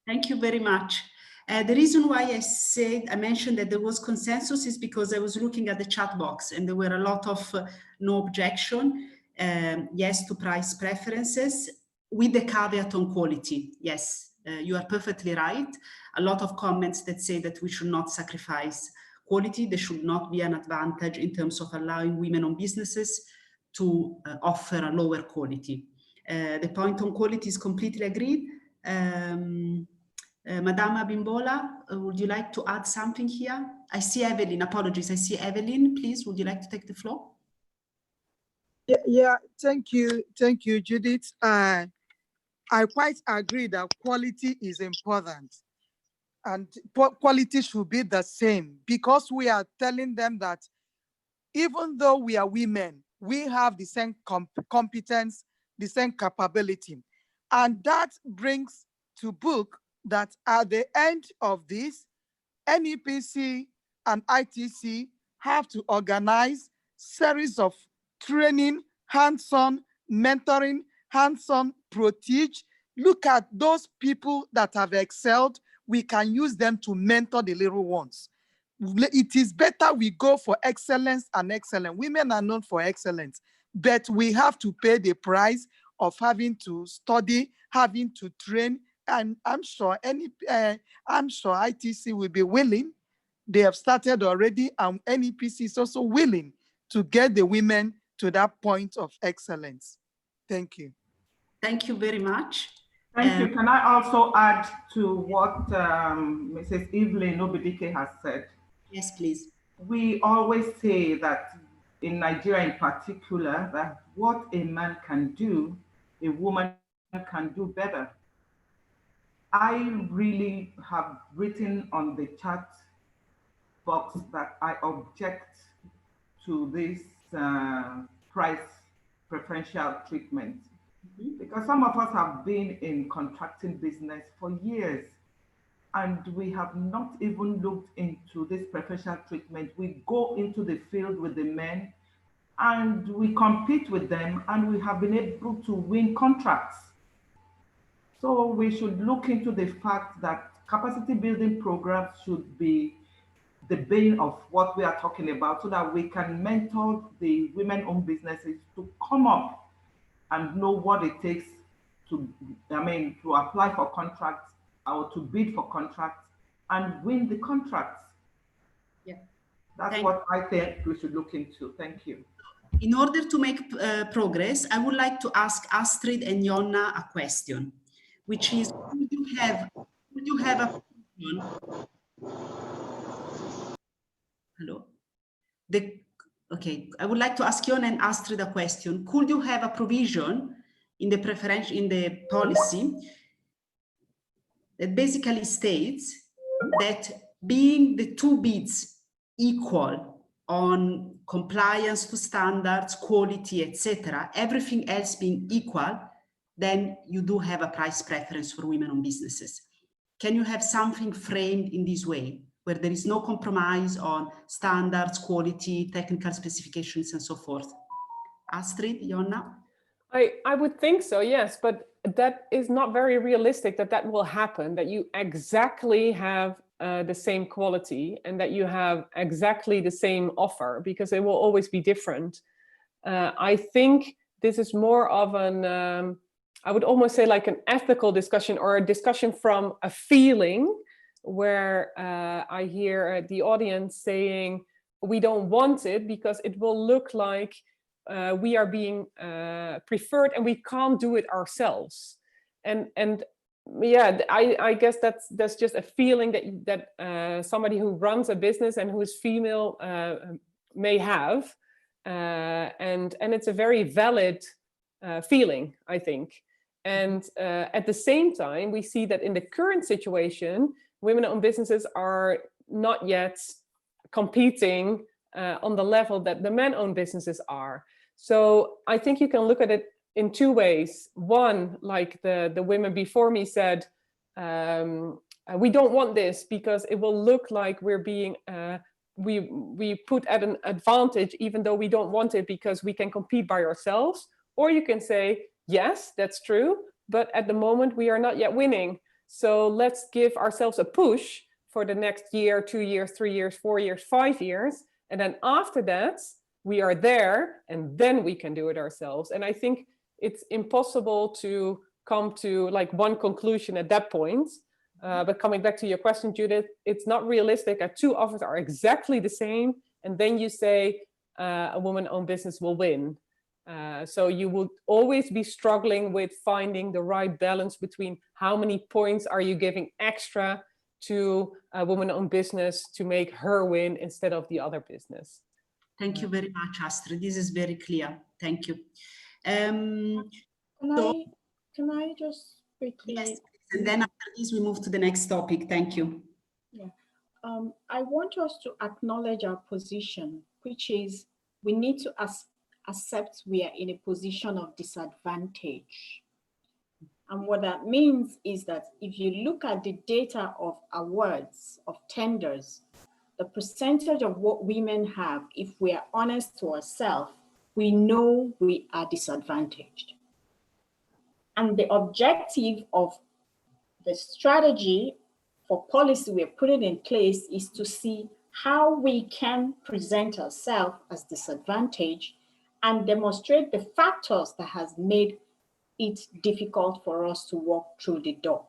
Thank you very much. The reason why I mentioned that there was consensus is because I was looking at the chat box and there were a lot of no objection, yes to price preferences, with the caveat on quality. Yes, you are perfectly right. A lot of comments that say that we should not sacrifice quality. There should not be an advantage in terms of allowing women-owned businesses to offer a lower quality. The point on quality is completely agreed. Madame Bimbola, would you like to add something here? I see Evelyn, apologies. I see Evelyn, please, would you like to take the floor? Yeah, thank you, Judith. I quite agree that quality is important, and quality should be the same, because we are telling them that even though we are women, we have the same competence, the same capability. And that brings to book that at the end of this, NEPC and ITC have to organize series of training, hands-on mentoring, hands-on pro-teach. Look at those people that have excelled. We can use them to mentor the little ones. It is better we go for excellence and excellence. Women are known for excellence, but we have to pay the price of having to study, having to train. And I'm sure ITC will be willing. They have started already, and NEPC is also willing to get the women to that point of excellence. Thank you. Thank you very much. Thank you. Can I also add to what Mrs. Evelyn Obidike has said? Yes, please. We always say that in Nigeria in particular, that what a man can do, a woman can do better. I really have written on the chat box that I object to this price preferential treatment, because some of us have been in contracting business for years, and we have not even looked into this preferential treatment. We go into the field with the men and we compete with them, and we have been able to win contracts. So we should look into the fact that capacity building programs should be the bane of what we are talking about, so that we can mentor the women-owned businesses to come up and know what it takes to apply for contracts or to bid for contracts and win the contracts. Yeah. That's what I think we should look into. Thank you. In order to make progress, I would like to ask Astrid and Jonna a question, which is, would you have a provision? Hello? Okay, I would like to ask Jonna and Astrid a question. Could you have a provision in the policy that basically states that being the two bids equal on compliance to standards, quality, etc., everything else being equal, then you do have a price preference for women-owned businesses? Can you have something framed in this way, where there is no compromise on standards, quality, technical specifications, and so forth? Astrid, Jonna? I would think so, yes, but that is not very realistic that will happen, that you exactly have the same quality and that you have exactly the same offer, because it will always be different. I think this is more of an, I would almost say like an ethical discussion, or a discussion from a feeling, where I hear the audience saying, we don't want it because it will look like we are being preferred and we can't do it ourselves. And yeah, I guess that's just a feeling that somebody who runs a business and who is female may have, and it's a very valid feeling, I think. And at the same time, we see that in the current situation, women-owned businesses are not yet competing on the level that the men-owned businesses are. So I think you can look at it in two ways. One, like the women before me said, we don't want this because it will look like we're being, we put at an advantage even though we don't want it because we can compete by ourselves. Or you can say, yes, that's true, but at the moment we are not yet winning. So let's give ourselves a push for the next year, 2 years, 3 years, 4 years, 5 years. And then after that, we are there, and then we can do it ourselves. And I think it's impossible to come to like one conclusion at that point. But coming back to your question, Judith, it's not realistic that two offers are exactly the same, and then you say a woman-owned business will win. So you would always be struggling with finding the right balance between how many points are you giving extra to a woman-owned business to make her win instead of the other business. Thank you very much, Astrid. This is very clear. Thank you. Can I just quickly? Yes, and then after this, we move to the next topic. Thank you. Yeah. I want us to acknowledge our position, which is we need to accept we are in a position of disadvantage. And what that means is that if you look at the data of awards, of tenders, the percentage of what women have, if we are honest to ourselves, we know we are disadvantaged. And the objective of the strategy for policy we're putting in place is to see how we can present ourselves as disadvantaged and demonstrate the factors that has made it difficult for us to walk through the door.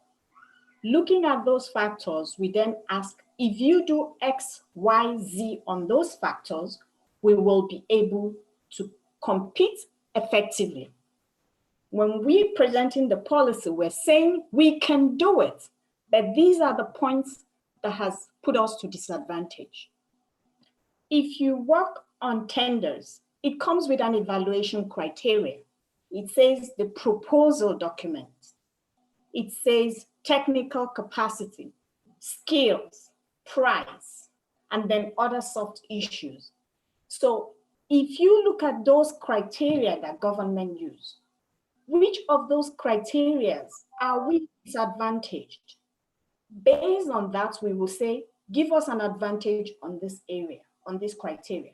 Looking at those factors, we then ask, if you do X, Y, Z on those factors, we will be able to compete effectively. When we're presenting the policy, we're saying we can do it, but these are the points that has put us to disadvantage. If you work on tenders, it comes with an evaluation criteria. It says the proposal document. It says technical capacity, skills, price, and then other soft issues. So if you look at those criteria that government use, which of those criteria are we disadvantaged? Based on that, we will say, give us an advantage on this area, on this criteria.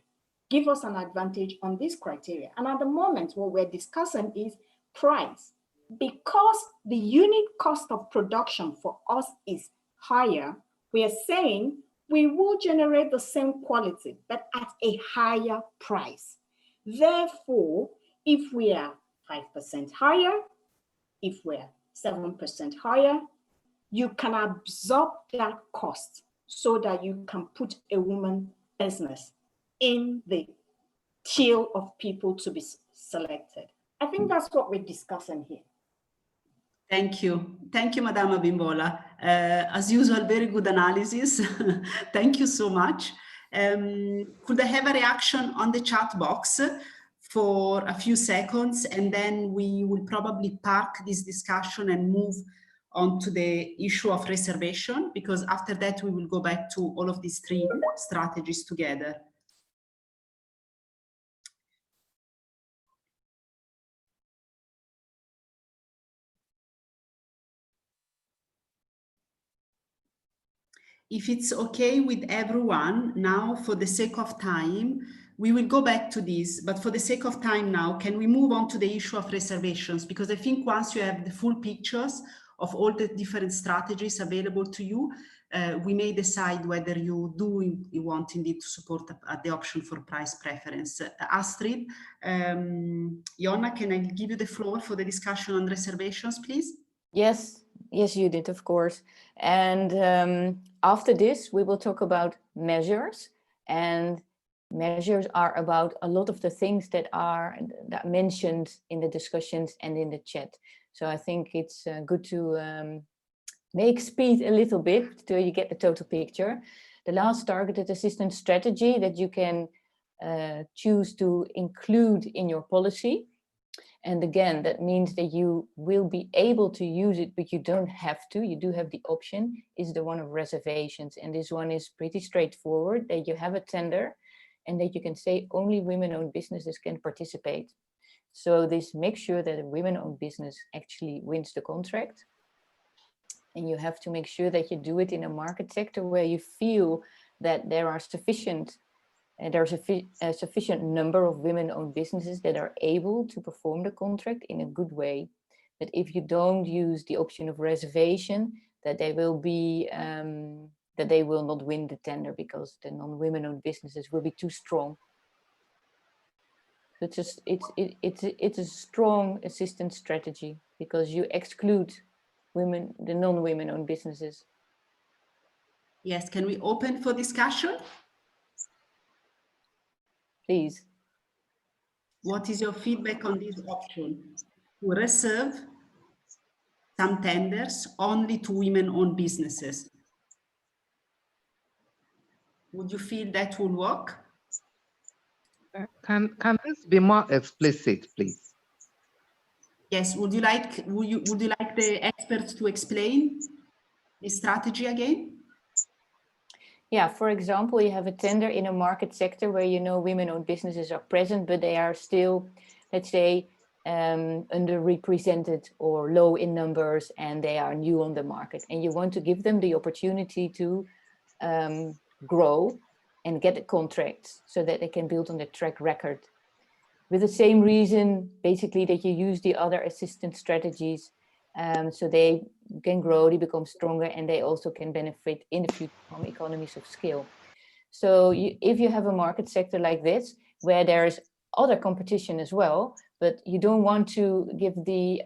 Give us an advantage on this criteria. And at the moment, what we're discussing is price. Because the unit cost of production for us is higher, we are saying we will generate the same quality, but at a higher price. Therefore, if we are 5% higher, if we're 7% higher, you can absorb that cost so that you can put a woman business in the tier of people to be selected. I think that's what we're discussing here. Thank you. Thank you, Madame Abimbola. As usual, very good analysis. Thank you so much. Could I have a reaction on the chat box for a few seconds, and then we will probably park this discussion and move on to the issue of reservation, because after that we will go back to all of these three strategies together. If it's okay with everyone, now for the sake of time, we will go back to this, but for the sake of time now, can we move on to the issue of reservations? Because I think once you have the full pictures of all the different strategies available to you, we may decide whether you want indeed to support the option for price preference. Astrid, Jonna, can I give you the floor for the discussion on reservations, please? Yes, Judith, of course. And after this, we will talk about measures, and measures are about a lot of the things that are mentioned in the discussions and in the chat. So I think it's good to make speed a little bit till you get the total picture. The last targeted assistance strategy that you can choose to include in your policy. And again, that means that you will be able to use it, but you don't have to. You do have the option, is the one of reservations. And this one is pretty straightforward, that you have a tender and that you can say only women-owned businesses can participate. So this makes sure that a women-owned business actually wins the contract. And you have to make sure that you do it in a market sector where you feel that there are sufficient there's a sufficient number of women-owned businesses that are able to perform the contract in a good way. That if you don't use the option of reservation, that they will be that they will not win the tender because the non-women-owned businesses will be too strong. So it's a strong assistance strategy because you exclude the non-women-owned businesses. Yes, can we open for discussion? Please. What is your feedback on this option? To reserve some tenders only to women-owned businesses. Would you feel that will work? Can this be more explicit, please? Yes. Would you like the experts to explain this strategy again? Yeah, for example, you have a tender in a market sector where you know women-owned businesses are present, but they are still, let's say, underrepresented or low in numbers, and they are new on the market. And you want to give them the opportunity to grow and get a contract so that they can build on the track record. With the same reason, basically, that you use the other assistance strategies so they can grow, they become stronger, and they also can benefit in the future from economies of scale. So if you have a market sector like this, where there's other competition as well, but you don't want to give the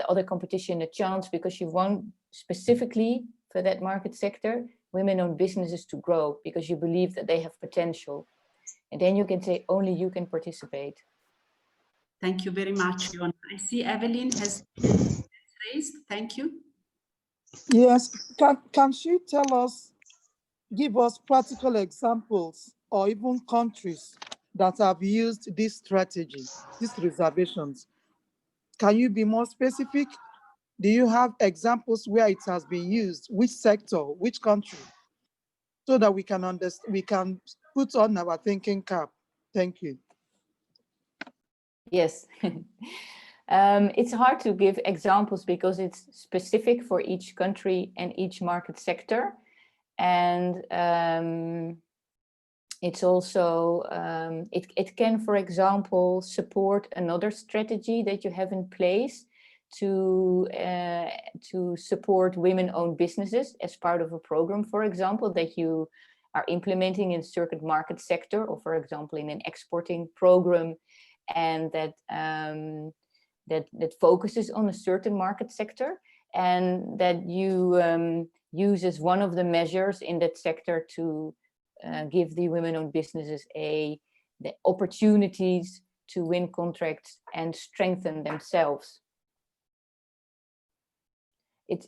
other competition a chance because you want specifically for that market sector, women-owned businesses to grow because you believe that they have potential. And then you can say only you can participate. Thank you very much, Joanna. I see Evelyn has raised. Thank you. Yes, can she tell us, give us practical examples or even countries that have used this strategy, these reservations? Can you be more specific? Do you have examples where it has been used? Which sector, which country? So that we can understand, we can put on our thinking cap. Thank you. Yes. It's hard to give examples because it's specific for each country and each market sector. And it's also, it can, for example, support another strategy that you have in place to support women-owned businesses as part of a program, for example, that you are implementing in a certain market sector, or for example, in an exporting program, and that that focuses on a certain market sector, and that you use as one of the measures in that sector to give the women-owned businesses the opportunities to win contracts and strengthen themselves. It's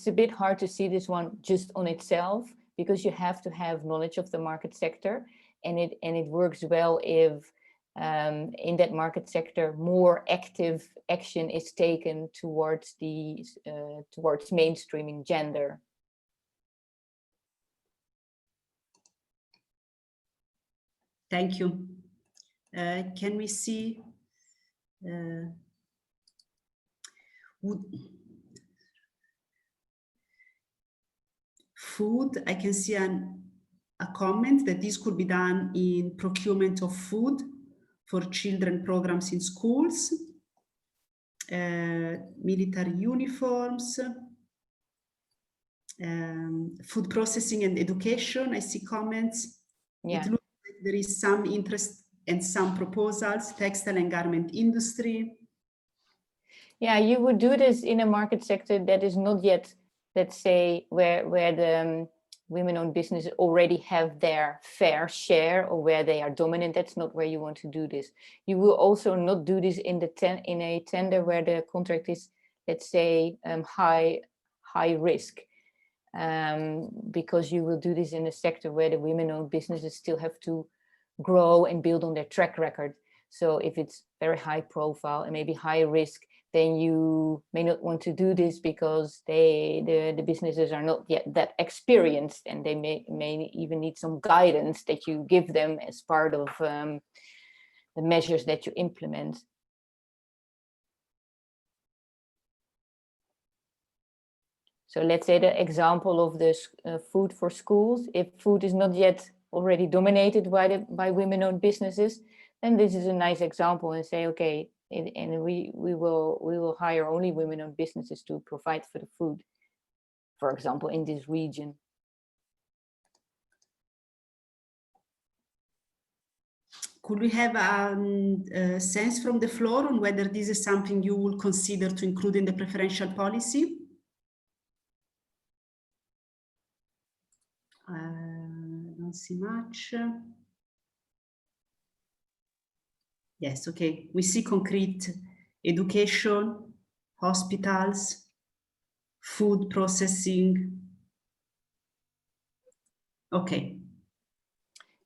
a bit hard to see this one just on itself, because you have to have knowledge of the market sector, and it works well if in that market sector more active action is taken towards mainstreaming gender. Thank you. Can we see food? I can see a comment that this could be done in procurement of food for children programs in schools, military uniforms, food processing and education. I see comments. Yeah. It looks like there is some interest and some proposals, textile and garment industry. Yeah, you would do this in a market sector that is not yet, let's say, where the women-owned businesses already have their fair share, or where they are dominant. That's not where you want to do this. You will also not do this in a tender where the contract is, let's say, high risk, because you will do this in a sector where the women-owned businesses still have to grow and build on their track record. So if it's very high profile and maybe high risk, then you may not want to do this because the businesses are not yet that experienced, and they may even need some guidance that you give them as part of the measures that you implement. So let's say the example of this food for schools, if food is not yet already dominated by women-owned businesses, then this is a nice example, and say, okay, and we will hire only women-owned businesses to provide for the food, for example, in this region. Could we have a sense from the floor on whether this is something you will consider to include in the preferential policy? Don't see much. Yes, okay. We see concrete education, hospitals, food processing. Okay.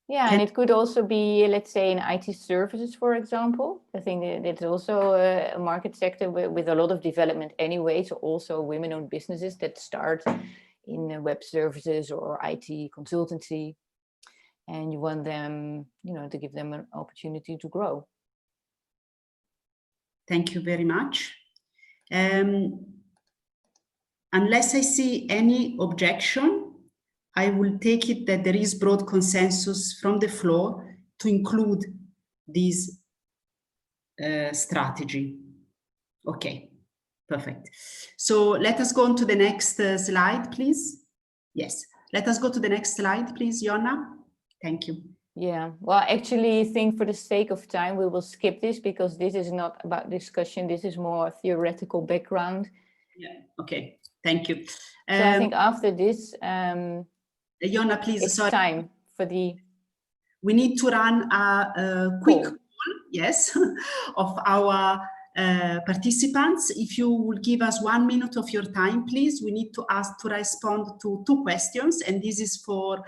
Yeah, and it could also be, let's say, in IT services, for example. I think it's also a market sector with a lot of development anyway. So also women-owned businesses that start in web services or IT consultancy, and you want them, to give them an opportunity to grow. Thank you very much. Unless I see any objection, I will take it that there is broad consensus from the floor to include this strategy. Okay, perfect. So let us go on to the next slide, please. Yes, let us go to the next slide, please, Jonna. Thank you. Yeah, well, actually, I think for the sake of time, we will skip this because this is not about discussion. This is more theoretical background. Yeah, okay, thank you. So I think after this, Jonna, please, it's time for the... We need to run a quick call, yes, of our participants. If you will give us 1 minute of your time, please. We need to ask to respond to 2 questions, and this is for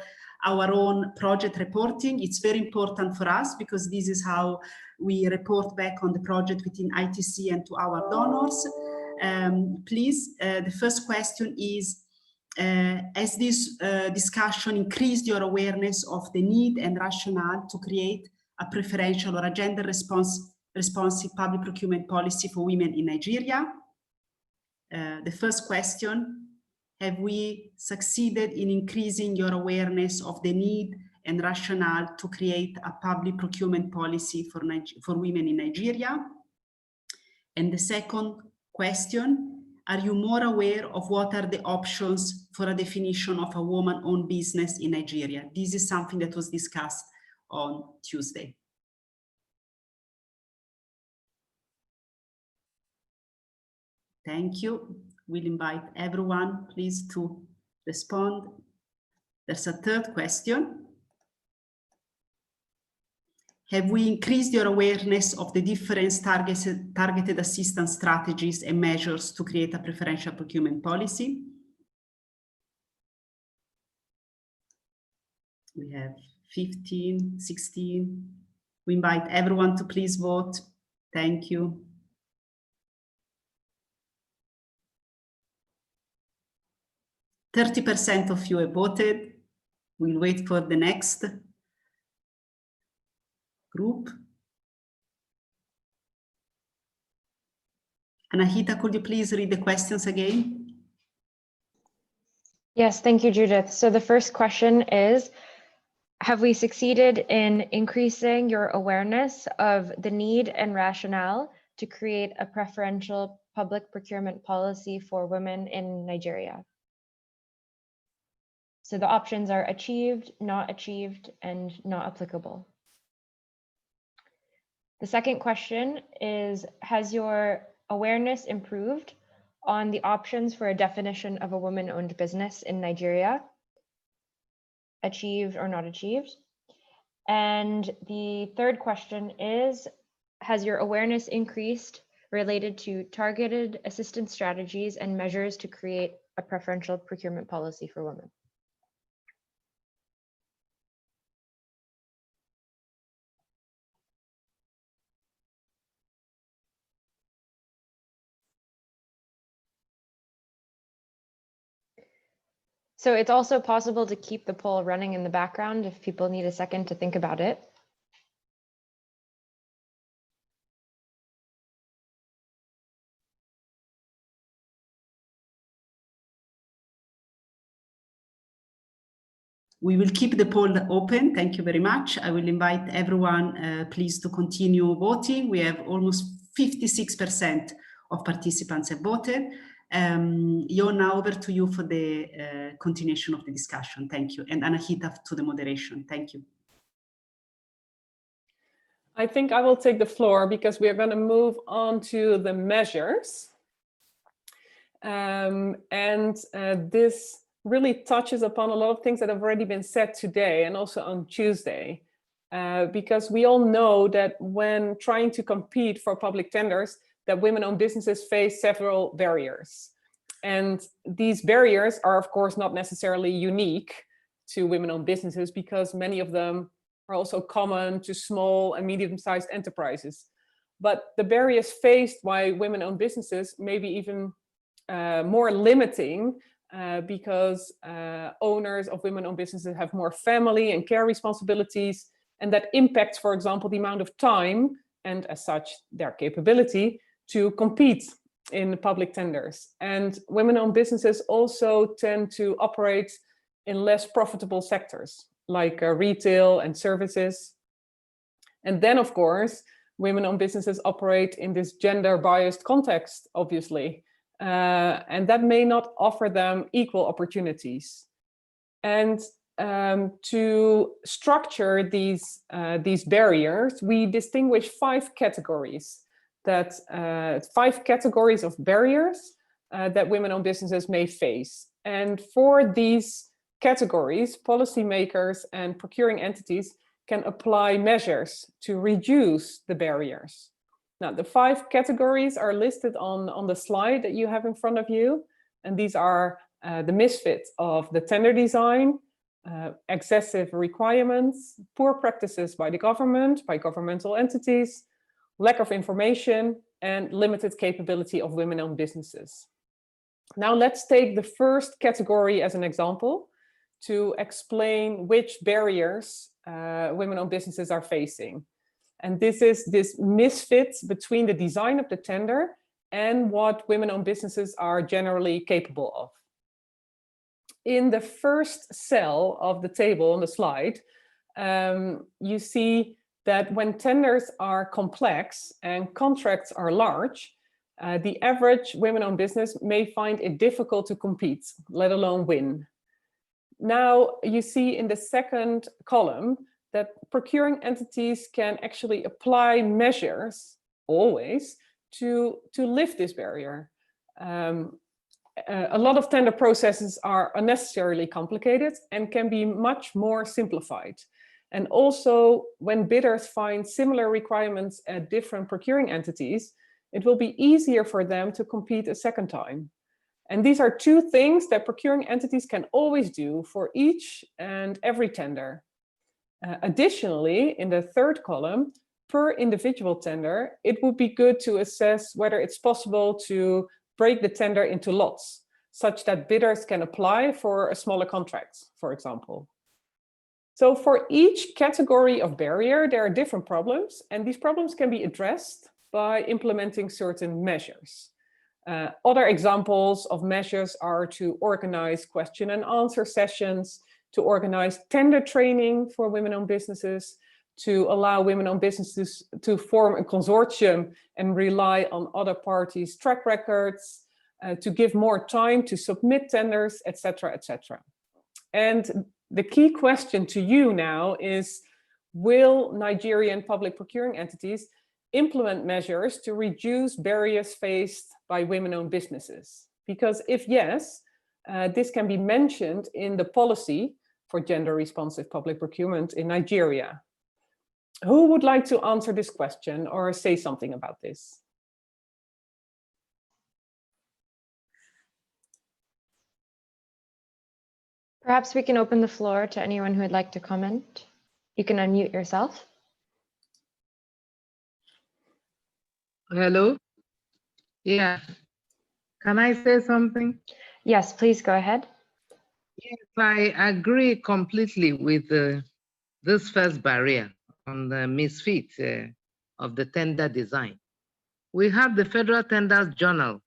our own project reporting. It's very important for us because this is how we report back on the project within ITC and to our donors. Please, the first question is, has this discussion increased your awareness of the need and rationale to create a preferential or a gender responsive public procurement policy for women in Nigeria? The first question, have we succeeded in increasing your awareness of the need and rationale to create a public procurement policy for women in Nigeria? And the second question, are you more aware of what are the options for a definition of a woman-owned business in Nigeria? This is something that was discussed on Tuesday. Thank you. We'll invite everyone, please, to respond. There's a third question. Have we increased your awareness of the different targeted assistance strategies and measures to create a preferential procurement policy? We have 15, 16. We invite everyone to please vote. Thank you. %30 of you have voted. We'll wait for the next group. Anahita, could you please read the questions again? Yes, thank you, Judith. So the first question is, have we succeeded in increasing your awareness of the need and rationale to create a preferential public procurement policy for women in Nigeria? So the options are achieved, and not applicable. The second question is, has your awareness improved on the options for a definition of a woman-owned business in Nigeria? Achieved or not achieved? And the third question is, has your awareness increased related to targeted assistance strategies and measures to create a preferential procurement policy for women? So it's also possible to keep the poll running in the background if people need a second to think about it. We will keep the poll open. Thank you very much. I will invite everyone, please, to continue voting. We have almost 56% of participants have voted. Jonna, over to you for the continuation of the discussion. Thank you. And Anahita to the moderation. Thank you. I think I will take the floor because we are going to move on to the measures. This really touches upon a lot of things that have already been said today and also on Tuesday. because we all know that when trying to compete for public tenders, that women-owned businesses face several barriers. And these barriers are, of course, not necessarily unique to women-owned businesses, because many of them are also common to small and medium-sized enterprises. But the barriers faced by women-owned businesses may be even more limiting, because owners of women-owned businesses have more family and care responsibilities, and that impacts, for example, the amount of time and, as such, their capability to compete in public tenders. And women-owned businesses also tend to operate in less profitable sectors, like retail and services. And then, of course, women-owned businesses operate in this gender-biased context, obviously, and that may not offer them equal opportunities. And to structure these barriers, we distinguish 5 categories of barriers that women-owned businesses may face. And for these categories, policymakers and procuring entities can apply measures to reduce the barriers. Now, the 5 categories are listed on the slide that you have in front of you. And these are the misfit of the tender design, excessive requirements, poor practices by the government, by governmental entities, lack of information, and limited capability of women-owned businesses. Now let's take the first category as an example to explain which barriers women-owned businesses are facing. And this is this misfit between the design of the tender and what women-owned businesses are generally capable of. In the first cell of the table on the slide, you see that when tenders are complex and contracts are large, the average women-owned business may find it difficult to compete, let alone win. Now, you see in the second column that procuring entities can actually apply measures, always, to lift this barrier. A lot of tender processes are unnecessarily complicated and can be much more simplified. And also, when bidders find similar requirements at different procuring entities, it will be easier for them to compete a second time. And these are 2 things that procuring entities can always do for each and every tender. Additionally, in the third column, per individual tender, it would be good to assess whether it's possible to break the tender into lots, such that bidders can apply for a smaller contract, for example. So for each category of barrier, there are different problems, and these problems can be addressed by implementing certain measures. Other examples of measures are to organize question and answer sessions, to organize tender training for women-owned businesses, to allow women-owned businesses to form a consortium and rely on other parties' track records, to give more time to submit tenders, etc., etc. And the key question to you now is, will Nigerian public procuring entities implement measures to reduce barriers faced by women-owned businesses? Because if yes, this can be mentioned in the policy for gender-responsive public procurement in Nigeria. Who would like to answer this question or say something about this? Perhaps we can open the floor to anyone who would like to comment. You can unmute yourself. Hello? Yeah. Can I say something? Yes, please go ahead. Yes, I agree completely with this first barrier on the misfit of the tender design. We have the Federal Tenders Journal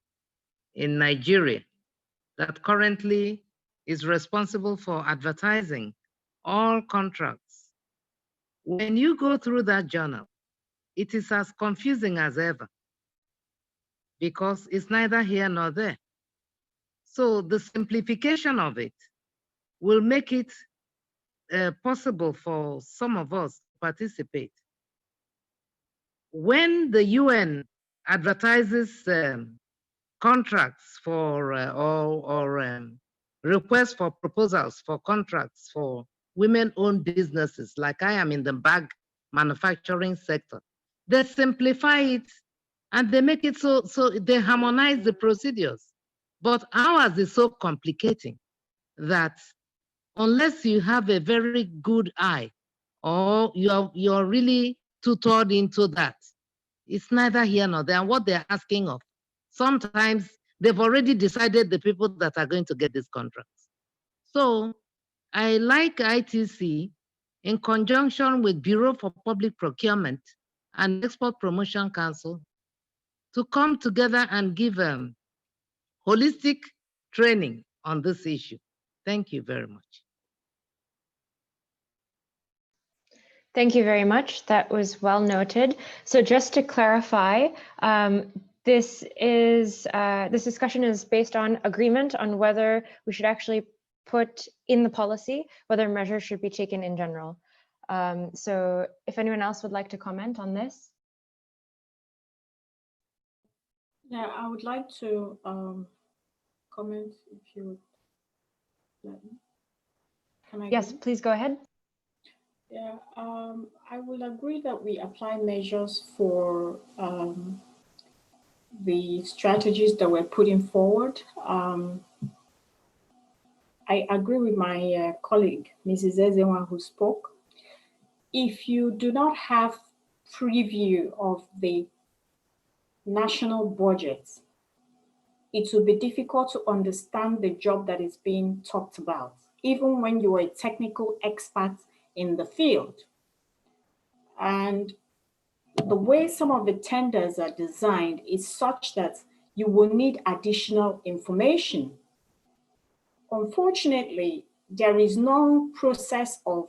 in Nigeria that currently is responsible for advertising all contracts. When you go through that journal, it is as confusing as ever because it's neither here nor there. So the simplification of it will make it possible for some of us to participate. When the UN advertises contracts for or requests for proposals for contracts for women-owned businesses, like I am in the bag manufacturing sector. They simplify it and they make it so they harmonize the procedures. But ours is so complicating that unless you have a very good eye or you're really tutored into that, it's neither here nor there. And what they're asking of, sometimes they've already decided the people that are going to get these contracts. So I like ITC in conjunction with Bureau for Public Procurement and Export Promotion Council to come together and give holistic training on this issue. Thank you very much. Thank you very much. That was well noted. So just to clarify, this discussion is based on agreement on whether we should actually put in the policy, whether measures should be taken in general. So if anyone else would like to comment on this. Yeah, I would like to comment if you would let me. Can I? Yes, please go ahead. Yeah, I will agree that we apply measures for the strategies that we're putting forward. I agree with my colleague, Mrs. Ezewa, who spoke. If you do not have preview of the national budget, it will be difficult to understand the job that is being talked about, even when you are a technical expert in the field. And the way some of the tenders are designed is such that you will need additional information. Unfortunately, there is no process of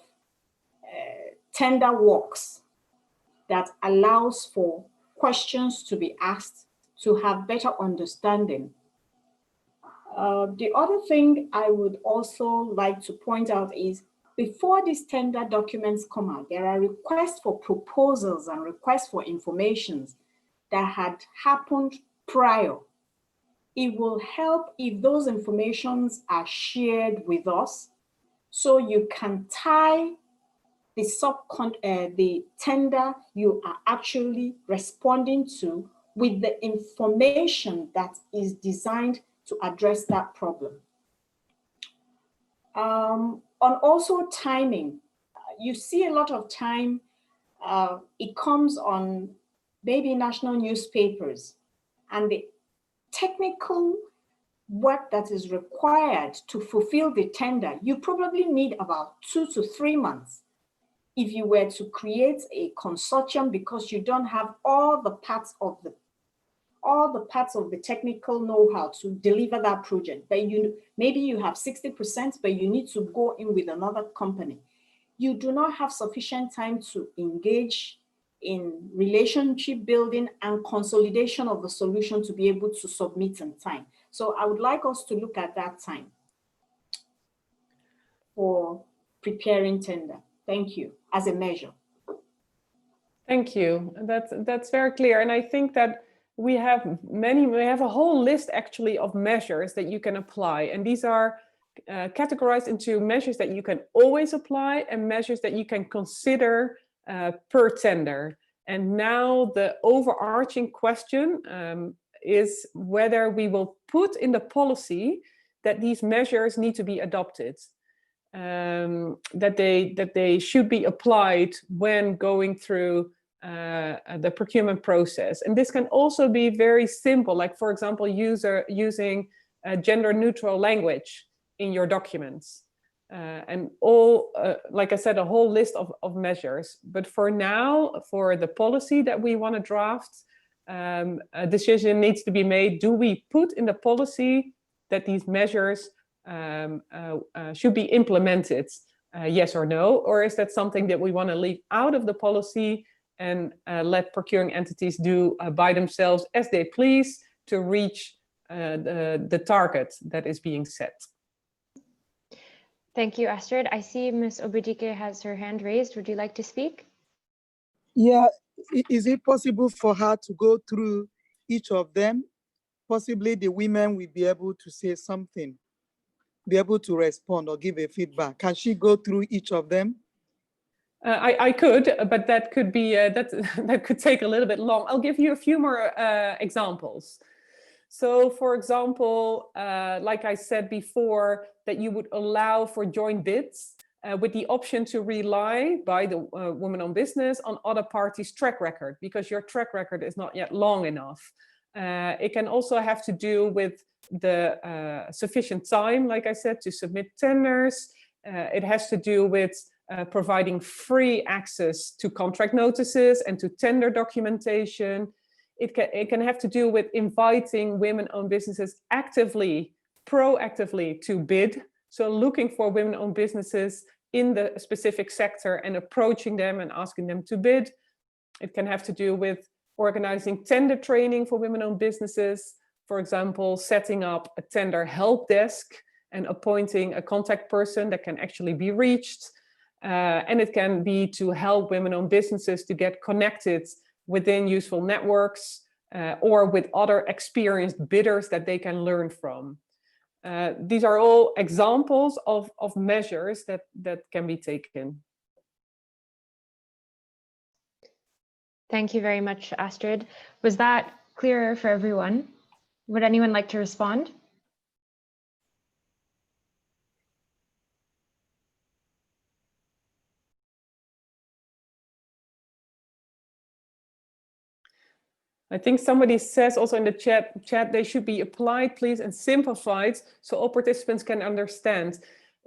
tender works that allows for questions to be asked to have better understanding. The other thing I would also like to point out is before these tender documents come out, there are requests for proposals and requests for information that had happened prior. It will help if those informations are shared with us so you can tie the tender you are actually responding to with the information that is designed to address that problem. On also timing, you see a lot of time, it comes on maybe national newspapers, and the technical work that is required to fulfill the tender, you probably need about 2 to 3 months. If you were to create a consortium because you don't have all the parts of the technical know-how to deliver that project, but maybe you have 60%, but you need to go in with another company. You do not have sufficient time to engage in relationship building and consolidation of the solution to be able to submit in time. So I would like us to look at that time for preparing tender. Thank you, as a measure. Thank you. That's very clear. And I think that we have a whole list actually of measures that you can apply. And these are categorized into measures that you can always apply and measures that you can consider per tender. And now the overarching question is whether we will put in the policy that these measures need to be adopted. That they should be applied when going through the procurement process. And this can also be very simple, like for example, using gender neutral language in your documents. And all, like I said, a whole list of measures. But for now, for the policy that we want to draft, a decision needs to be made. Do we put in the policy that these measures should be implemented, yes or no? Or is that something that we want to leave out of the policy and let procuring entities do by themselves as they please to reach the target that is being set? Thank you, Astrid. I see Ms. Obidike has her hand raised. Would you like to speak? Yeah, is it possible for her to go through each of them? Possibly the women will be able to say something. be able to respond or give a feedback? Can she go through each of them? I could, but that could be that could take a little bit long. I'll give you a few more examples. So, for example, like I said before, that you would allow for joint bids with the option to rely by the woman-owned business on other parties' track record, because your track record is not yet long enough. It can also have to do with the sufficient time, like I said, to submit tenders. It has to do with providing free access to contract notices and to tender documentation. It can have to do with inviting women-owned businesses actively, proactively to bid. So looking for women-owned businesses in the specific sector and approaching them and asking them to bid. It can have to do with organizing tender training for women-owned businesses. For example, setting up a tender help desk and appointing a contact person that can actually be reached. And it can be to help women-owned businesses to get connected within useful networks or with other experienced bidders that they can learn from. These are all examples of measures that can be taken. Thank you very much, Astrid. Was that clearer for everyone? Would anyone like to respond? I think somebody says also in the chat they should be applied, please, and simplified so all participants can understand.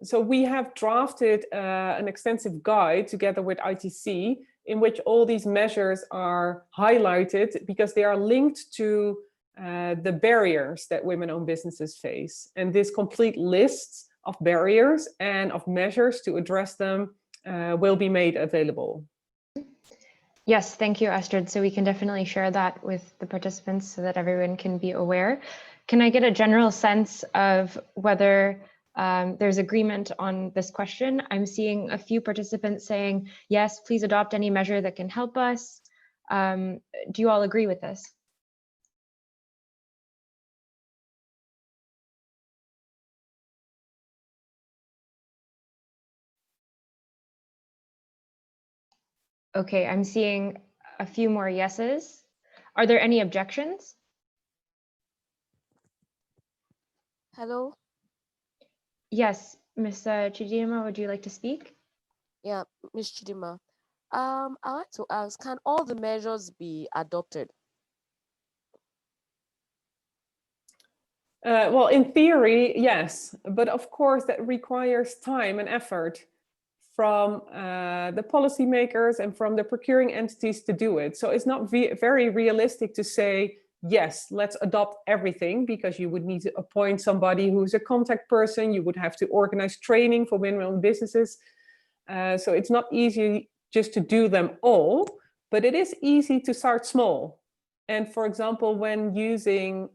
So we have drafted an extensive guide together with ITC in which all these measures are highlighted because they are linked to the barriers that women-owned businesses face. And this complete list of barriers and of measures to address them will be made available. Yes, thank you, Astrid. So we can definitely share that with the participants so that everyone can be aware. Can I get a general sense of whether there's agreement on this question? I'm seeing a few participants saying, yes, please adopt any measure that can help us. Do you all agree with this? Okay, I'm seeing a few more yeses. Are there any objections? Hello. Yes, Ms. Chidima, would you like to speak? Yeah, Ms. Chidima. I'd like to ask, can all the measures be adopted? Well, in theory, yes, but of course that requires time and effort from the policymakers and from the procuring entities to do it. So it's not very realistic to say, yes, let's adopt everything, because you would need to appoint somebody who's a contact person. You would have to organize training for women-owned businesses. So it's not easy just to do them all, but it is easy to start small. And for example, when using,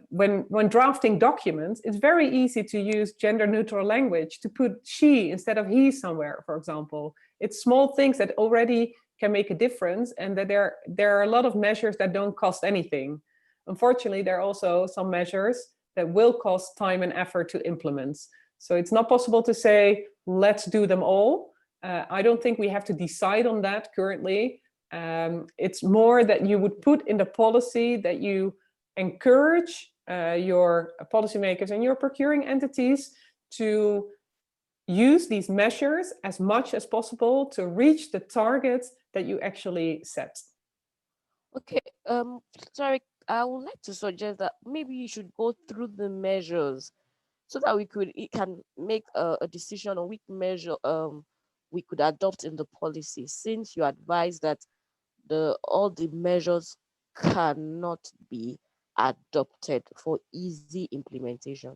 when drafting documents, it's very easy to use gender neutral language, to put she instead of he somewhere, for example. It's small things that already can make a difference, and that there are a lot of measures that don't cost anything. Unfortunately, there are also some measures that will cost time and effort to implement. So it's not possible to say, let's do them all. I don't think we have to decide on that currently. It's more that you would put in the policy that you encourage your policymakers and your procuring entities to use these measures as much as possible to reach the targets that you actually set. Okay, sorry, I would like to suggest that maybe you should go through the measures so that it can make a decision on which measure we could adopt in the policy, since you advise that all the measures cannot be adopted for easy implementation.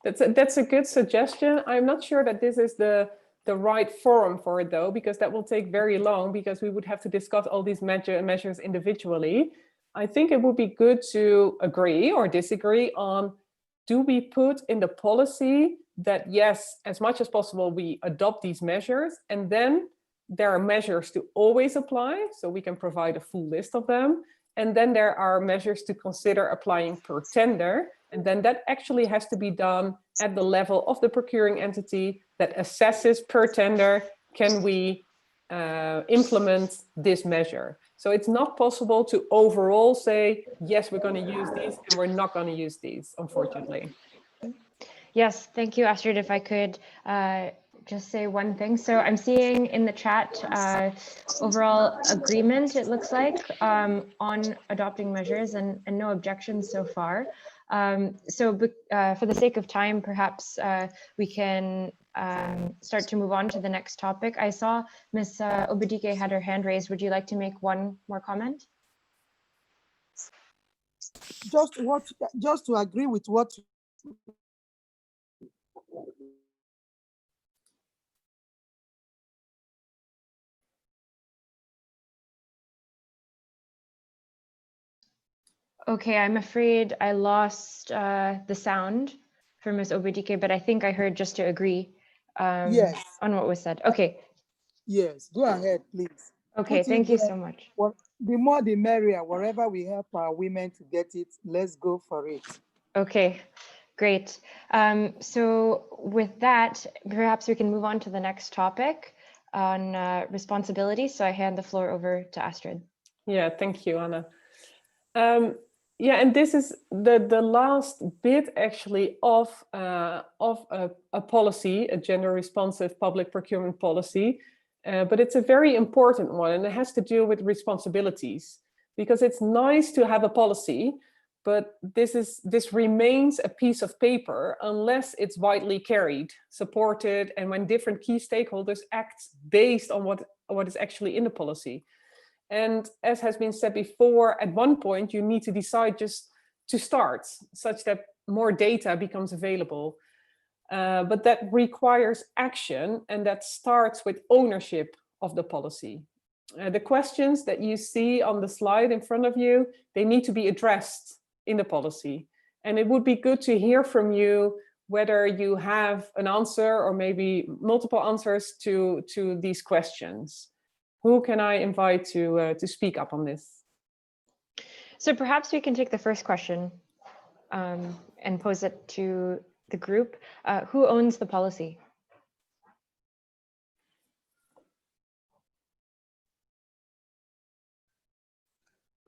That's a good suggestion. I'm not sure that this is the right forum for it, though, because that will take very long, because we would have to discuss all these measures individually. I think it would be good to agree or disagree on, do we put in the policy that, yes, as much as possible, we adopt these measures, and then there are measures to always apply, so we can provide a full list of them. And then there are measures to consider applying per tender, And then that actually has to be done at the level of the procuring entity that assesses per tender, can we implement this measure? So it's not possible to overall say, yes, we're going to use these and we're not going to use these, unfortunately. Yes, thank you, Astrid. If I could just say one thing. So I'm seeing in the chat overall agreement, it looks like, on adopting measures and no objections so far. For the sake of time, perhaps we can start to move on to the next topic. I saw Ms. Obadike had her hand raised. Would you like to make one more comment? Just to agree with what Okay, I'm afraid I lost the sound for Ms. Obadike, but I think I heard just to agree yes, on what was said. Okay. yes, go ahead, please. Okay, thank you so much. Well, the more the merrier. Wherever we help our women to get it, let's go for it. Okay, great. So with that, perhaps we can move on to the next topic on responsibility. So I hand the floor over to Astrid. Yeah, thank you, Anna. Yeah, and this is the last bit actually of a policy, a gender responsive public procurement policy, but it's a very important one, and it has to do with responsibilities, because it's nice to have a policy, but this remains a piece of paper unless it's widely carried, supported, and when different key stakeholders act based on what is actually in the policy. And as has been said before, at one point you need to decide just to start, such that more data becomes available. But that requires action, and that starts with ownership of the policy. The questions that you see on the slide in front of you, they need to be addressed in the policy. And it would be good to hear from you whether you have an answer or maybe multiple answers to these questions. Who can I invite to speak up on this? So perhaps we can take the first question and pose it to the group. Who owns the policy?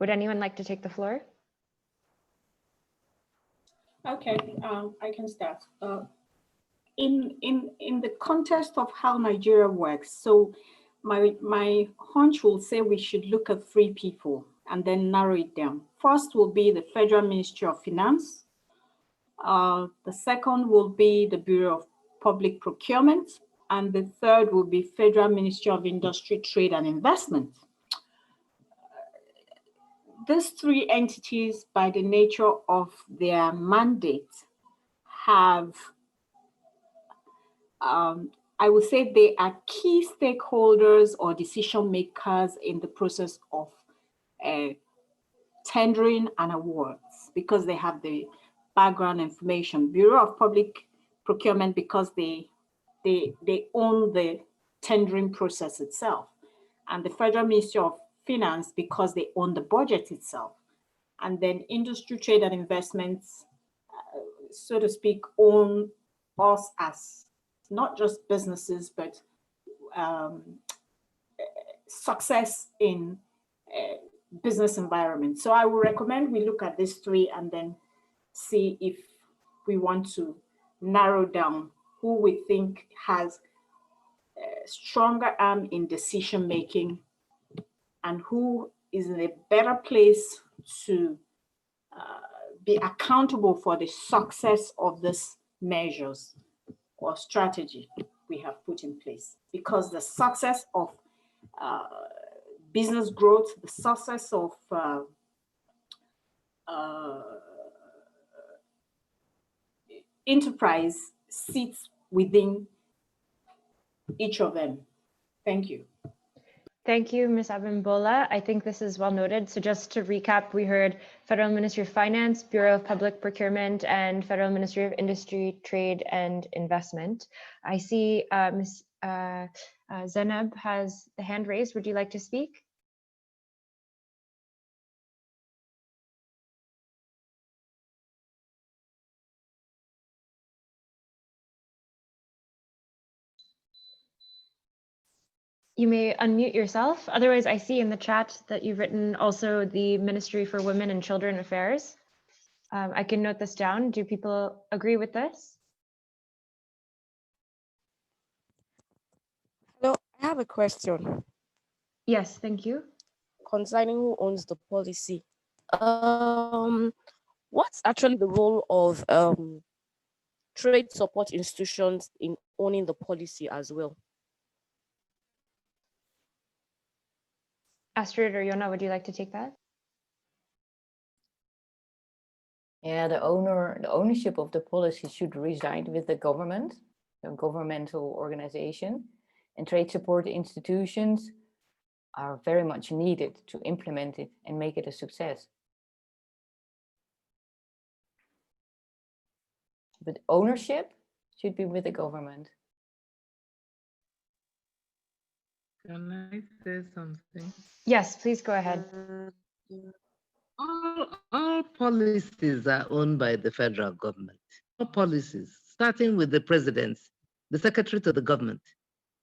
Would anyone like to take the floor? Okay, I can start. In the context of how Nigeria works, so my hunch will say we should look at 3 people and then narrow it down. First will be the Federal Ministry of Finance. The second will be the Bureau of Public Procurement. And the third will be Federal Ministry of Industry, Trade and Investment. These 3 entities, by the nature of their mandate, have I would say they are key stakeholders or decision makers in the process of tendering and awards, because they have the background information. Bureau of Public Procurement, because they own the tendering process itself. And the Federal Ministry of Finance, because they own the budget itself. And then Industry, Trade and Investments, so to speak, own us as not just businesses, but success in business environment. So I would recommend we look at these 3 and then see if we want to narrow down who we think has a stronger arm in decision making and who is in a better place to be accountable for the success of these measures or strategy we have put in place. Because the success of business growth, the success of enterprise sits within each of them. Thank you. Thank you, Ms. Abimbola. I think this is well noted. So just to recap, we heard Federal Ministry of Finance, Bureau of Public Procurement, and Federal Ministry of Industry, Trade and Investment. I see Ms. Zainab has the hand raised. Would you like to speak? You may unmute yourself. Otherwise, I see in the chat that you've written also the Ministry for Women and Children Affairs. I can note this down. Do people agree with this? Hello, I have a question Yes, thank you. concerning who owns the policy. What's actually the role of trade support institutions in owning the policy as well? Astrid or Yona, would you like to take that? Yeah, the ownership of the policy should reside with the government, a governmental organization, and trade support institutions are very much needed to implement it and make it a success. But ownership should be with the government. Can I say something? Yes, please go ahead. All policies are owned by the federal government. All policies, starting with the president, the secretary to the government,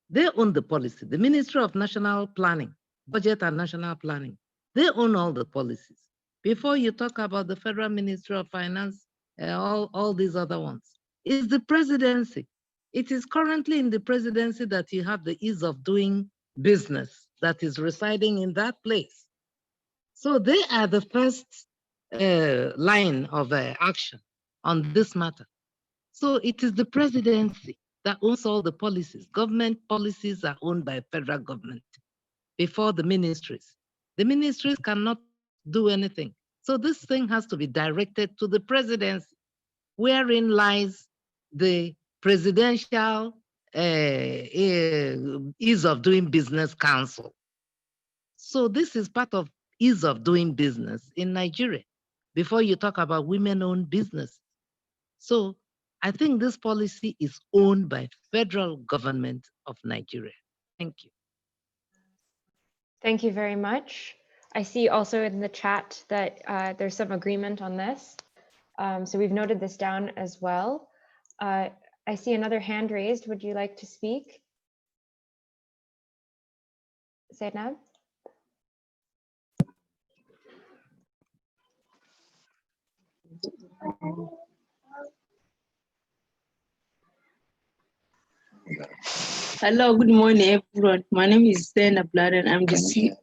they own the policy. The Ministry of National Planning, Budget and National Planning, they own all the policies. Before you talk about the Federal Ministry of Finance, all these other ones, it's the presidency. It is currently in the presidency that you have the ease of doing business that is residing in that place. So they are the first line of action on this matter. So it is the presidency that owns all the policies. Government policies are owned by federal government before the ministries. The ministries cannot do anything. So this thing has to be directed to the presidency, wherein lies the presidential ease of doing business council. So this is part of ease of doing business in Nigeria before you talk about women-owned business. So I think this policy is owned by federal government of Nigeria. Thank you. Thank you very much. I see also in the chat that there's some agreement on this. So we've noted this down as well. I see another hand raised. Would you like to speak? Zainab? Hello, good morning, everyone. My name is Zainab Bladen. I'm the CEO.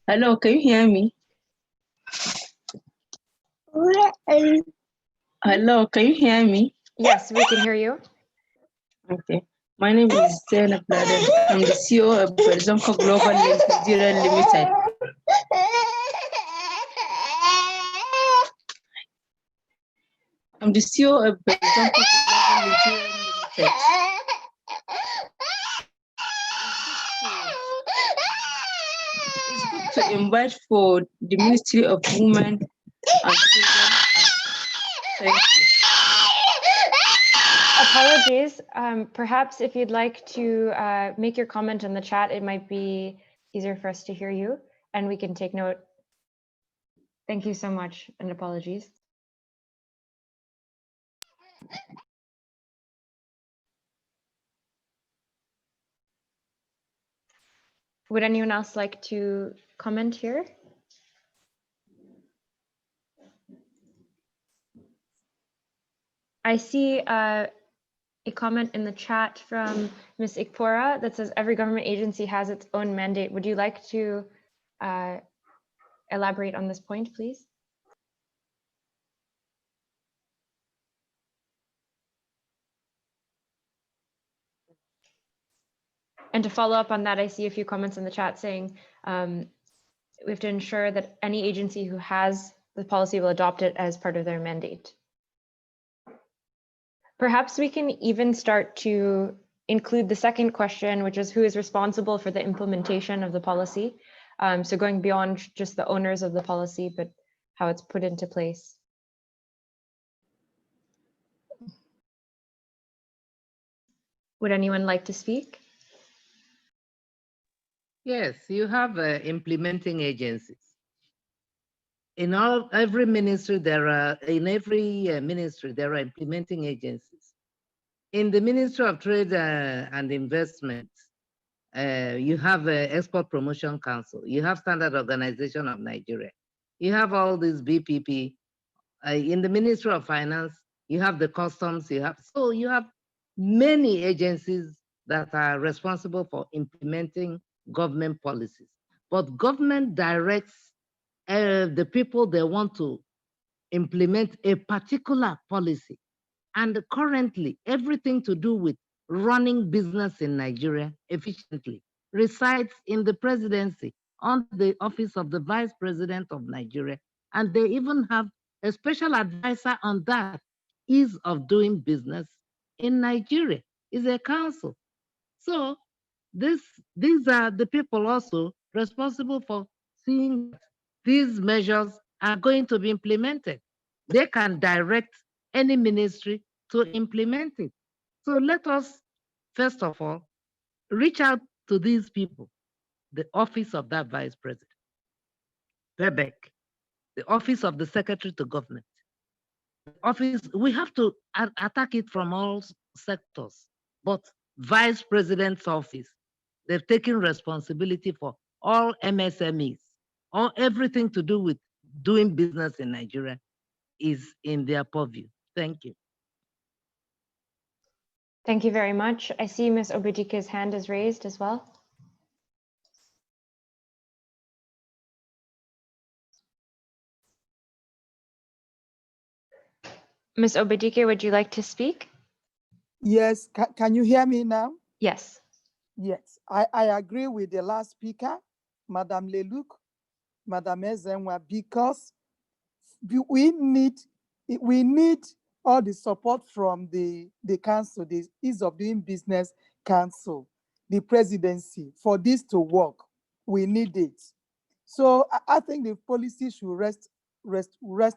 Hello, can you hear me? Hello, can you hear me? Yes, we can hear you. Okay. My name is Zainab Bladen. I'm the CEO of Berzonko Global Nigeria Limited. I'm the CEO of Berzonko Global Nigeria Limited. It's good to invite for the Ministry of Women and Children. Thank you. Apologies. Perhaps if you'd like to make your comment in the chat, it might be easier for us to hear you and we can take note. Thank you so much and apologies. Would anyone else like to comment here? I see a comment in the chat from Ms. Ikpora that says every government agency has its own mandate. Would you like to elaborate on this point, please? And to follow up on that, I see a few comments in the chat saying we have to ensure that any agency who has the policy will adopt it as part of their mandate. Perhaps we can even start to include the second question, which is who is responsible for the implementation of the policy. So going beyond just the owners of the policy, but how it's put into place. Would anyone like to speak? Yes, you have implementing agencies. In every ministry, there are implementing agencies. In the Ministry of Trade and Investment, You have Export Promotion Council. You have Standard Organization of Nigeria. You have all these BPP. In the Ministry of Finance, you have the customs. You have many agencies that are responsible for implementing government policies. But government directs the people they want to implement a particular policy. And currently, everything to do with running business in Nigeria efficiently resides in the presidency, under the office of the Vice President of Nigeria. And they even have a special advisor on that, ease of doing business in Nigeria, is a council. So these are the people also responsible for seeing these measures are going to be implemented. They can direct any ministry to implement it. So let us, first of all, reach out to these people, the office of that vice president, PEBEC, the office of the secretary to government, office, we have to attack it from all sectors, but vice president's office, they've taken responsibility for all MSMEs, all everything to do with doing business in Nigeria is in their purview. Thank you. Thank you very much. I see Ms. Obidike's hand is raised as well. Ms. Obidike, would you like to speak? Yes, can you hear me now? Yes. Yes, I agree with the last speaker, Madame Leluc, Madame Ezenwa, because we need all the support from the council, the Ease of Doing Business Council, the presidency, for this to work. We need it. So I think the policy should rest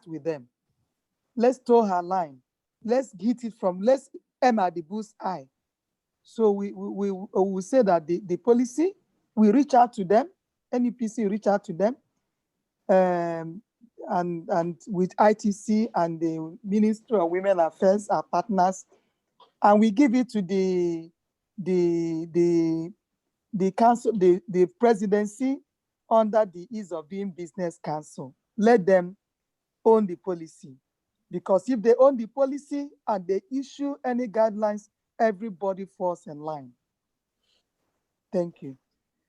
with them. Let's toe her line. Let's hit it from, let's aim at the bull's eye. So we will say that the policy, we reach out to them, NEPC reach out to them, and with ITC and the Ministry of Women Affairs, our partners, and we give it to the council, the presidency under the Ease of Doing Business Council. Let them own the policy, because if they own the policy and they issue any guidelines, everybody falls in line. Thank you.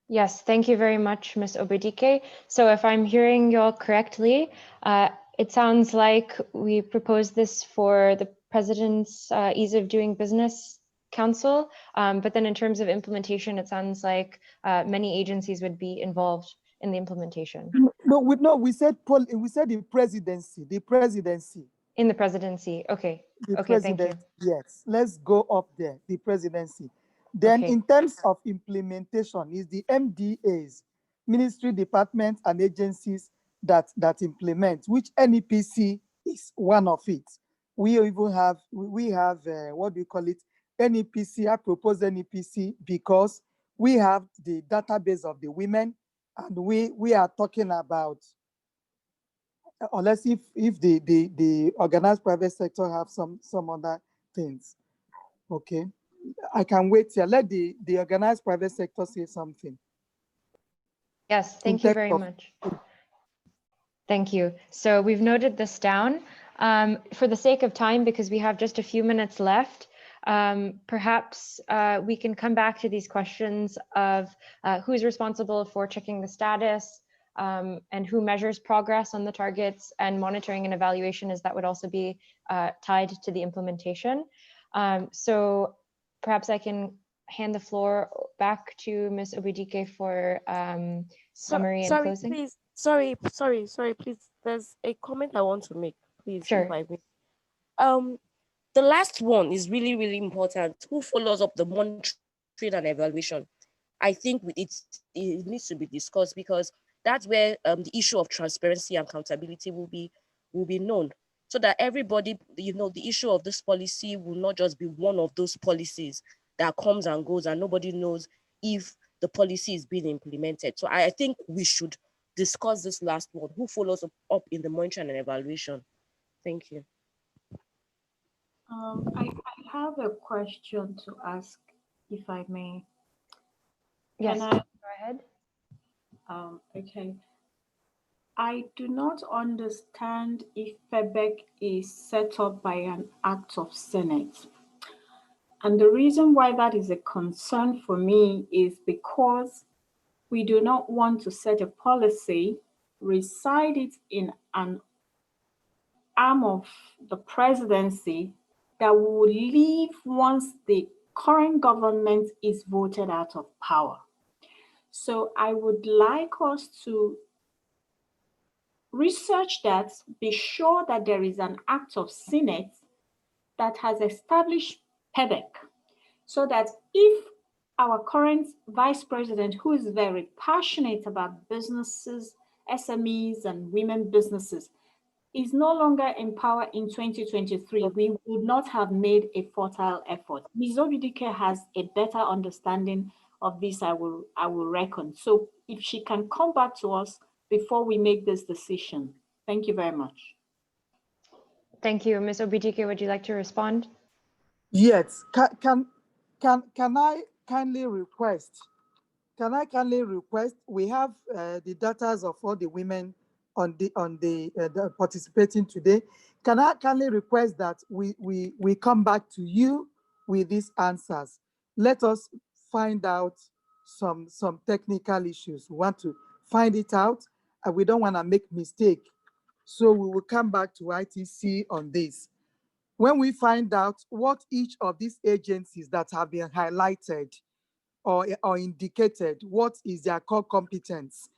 Yes, thank you very much, Ms. Obidike. So if I'm hearing you all correctly, it sounds like we propose this for the President's Ease of Doing Business Council, but then in terms of implementation, it sounds like many agencies would be involved in the implementation. No, we said the presidency, In the presidency, okay. Okay, thank you. Yes, let's go up there, the presidency. Then in terms of implementation, is the MDAs, ministry, departments, and agencies that implement, which NEPC is one of it. We even have, what do you call it? NEPC, I propose NEPC because we have the database of the women, and we are talking about, unless if the organized private sector have some other things. Okay, I can wait here. Let the organized private sector say something. Yes, thank you very much. Thank you. So we've noted this down. For the sake of time, because we have just a few minutes left, perhaps we can come back to these questions of who's responsible for checking the status, and who measures progress on the targets, and monitoring and evaluation, as that would also be tied to the implementation. So perhaps I can hand the floor back to Ms. Obidike for summary and closing. Please. Sorry, please. There's a comment I want to make, please. Sure. If I may. The last one is really, really important. Who follows up the monitoring and evaluation? I think it needs to be discussed, because that's where the issue of transparency and accountability will be known, so that everybody, the issue of this policy will not just be one of those policies that comes and goes and nobody knows if the policy is being implemented. So I think we should discuss this last one. Who follows up in the monitoring and evaluation? Thank you. I have a question to ask, if I may. Yes, Can I? go ahead. Okay. I do not understand if FEBEC is set up by an act of Senate. And the reason why that is a concern for me is because we do not want to set a policy, reside it in an arm of the presidency that will leave once the current government is voted out of power. So I would like us to research that, be sure that there is an act of Senate that has established PEBEC, so that if our current vice president, who is very passionate about businesses, SMEs, and women businesses, is no longer in power in 2023, we would not have made a fertile effort. Ms. Obidike has a better understanding of this, I will reckon. So if she can come back to us before we make this decision. Thank you very much. Thank you. Ms. Obidike, would you like to respond? Yes. Can I kindly request? We have the data of all the women on the participating today. Can I kindly request that we come back to you with these answers? Let us find out some technical issues. We want to find it out, and we don't want to make mistake. So we will come back to ITC on this. When we find out what each of these agencies that have been highlighted or indicated, what is their core competence,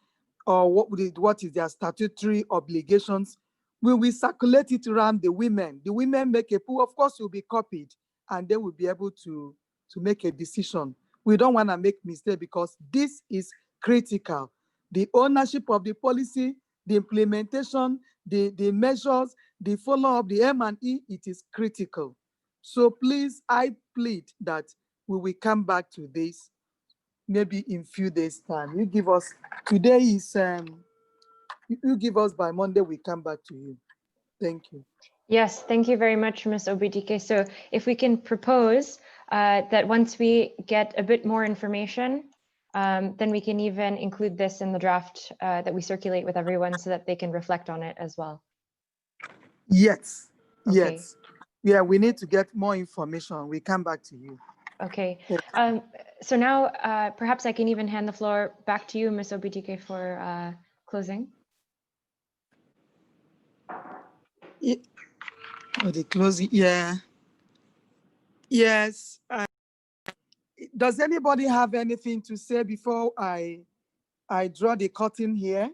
or what is their statutory obligations, we will circulate it around the women. The women make a pool, of course, will be copied, and they will be able to make a decision. We don't want to make mistake because this is critical. The ownership of the policy, the implementation, the measures, the follow-up, the M&E, it is critical. So please, I plead that we will come back to this maybe in few days' time. You give us, today is, you give us by Monday, we come back to you. Thank you. Yes, thank you very much, Ms. Obidike. So if we can propose that once we get a bit more information, then we can even include this in the draft that we circulate with everyone so that they can reflect on it as well. Yes, Okay. yes. Yeah, we need to get more information. We come back to you. Okay. So now perhaps I can even hand the floor back to you, Ms. Obidike, for closing. Yeah. Oh, the closing, yeah. Yes. Does anybody have anything to say before I draw the curtain here?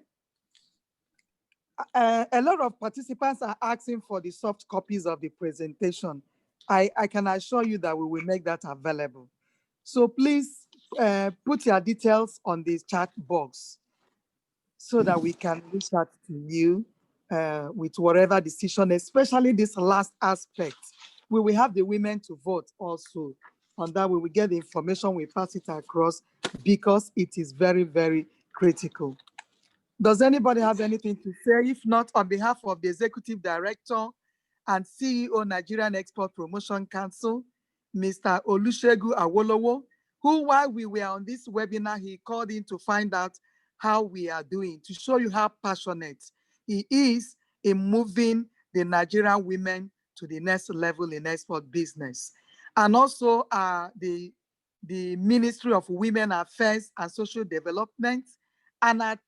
A lot of participants are asking for the soft copies of the presentation. I can assure you that we will make that available. So please put your details on the chat box so that we can reach out to you with whatever decision, especially this last aspect. We will have the women to vote also. On that, we will get the information, we pass it across because it is very, very critical. Does anybody have anything to say? If not, on behalf of the Executive Director and CEO, Nigerian Export Promotion Council, Mr. Olusegun Awolowo, who, while we were on this webinar, he called in to find out how we are doing, to show you how passionate he is in moving the Nigerian women to the next level in export business. And also the Ministry of Women Affairs and Social Development, and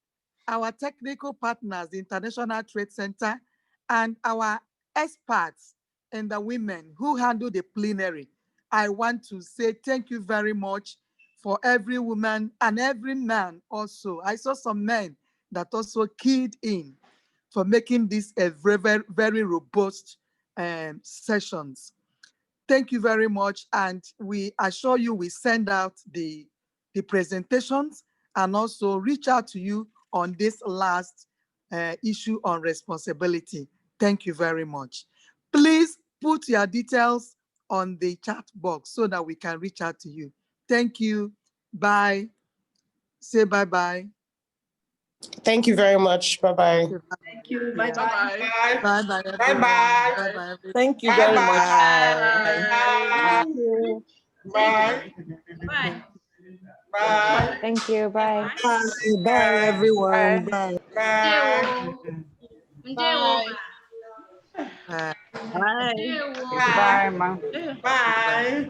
our technical partners, the International Trade Center, and our experts and the women who handle the plenary. I want to say thank you very much for every woman and every man also. I saw some men that also keyed in for making this a very, very robust sessions. Thank you very much. And we assure you we send out the presentations and also reach out to you on this last issue on responsibility. Thank you very much. Please put your details on the chat box so that we can reach out to you. Thank you. Bye. Say bye-bye. Thank you very much. Bye-bye. Thank you. Yeah. Bye-bye. Bye-bye, everyone. Bye-bye. Bye-bye. Thank you very much. Bye-bye. Thank you. Bye. Bye. Bye. Thank you. Bye. Bye, everyone. Bye. Bye. Bye. Bye. Bye. Bye. Bye.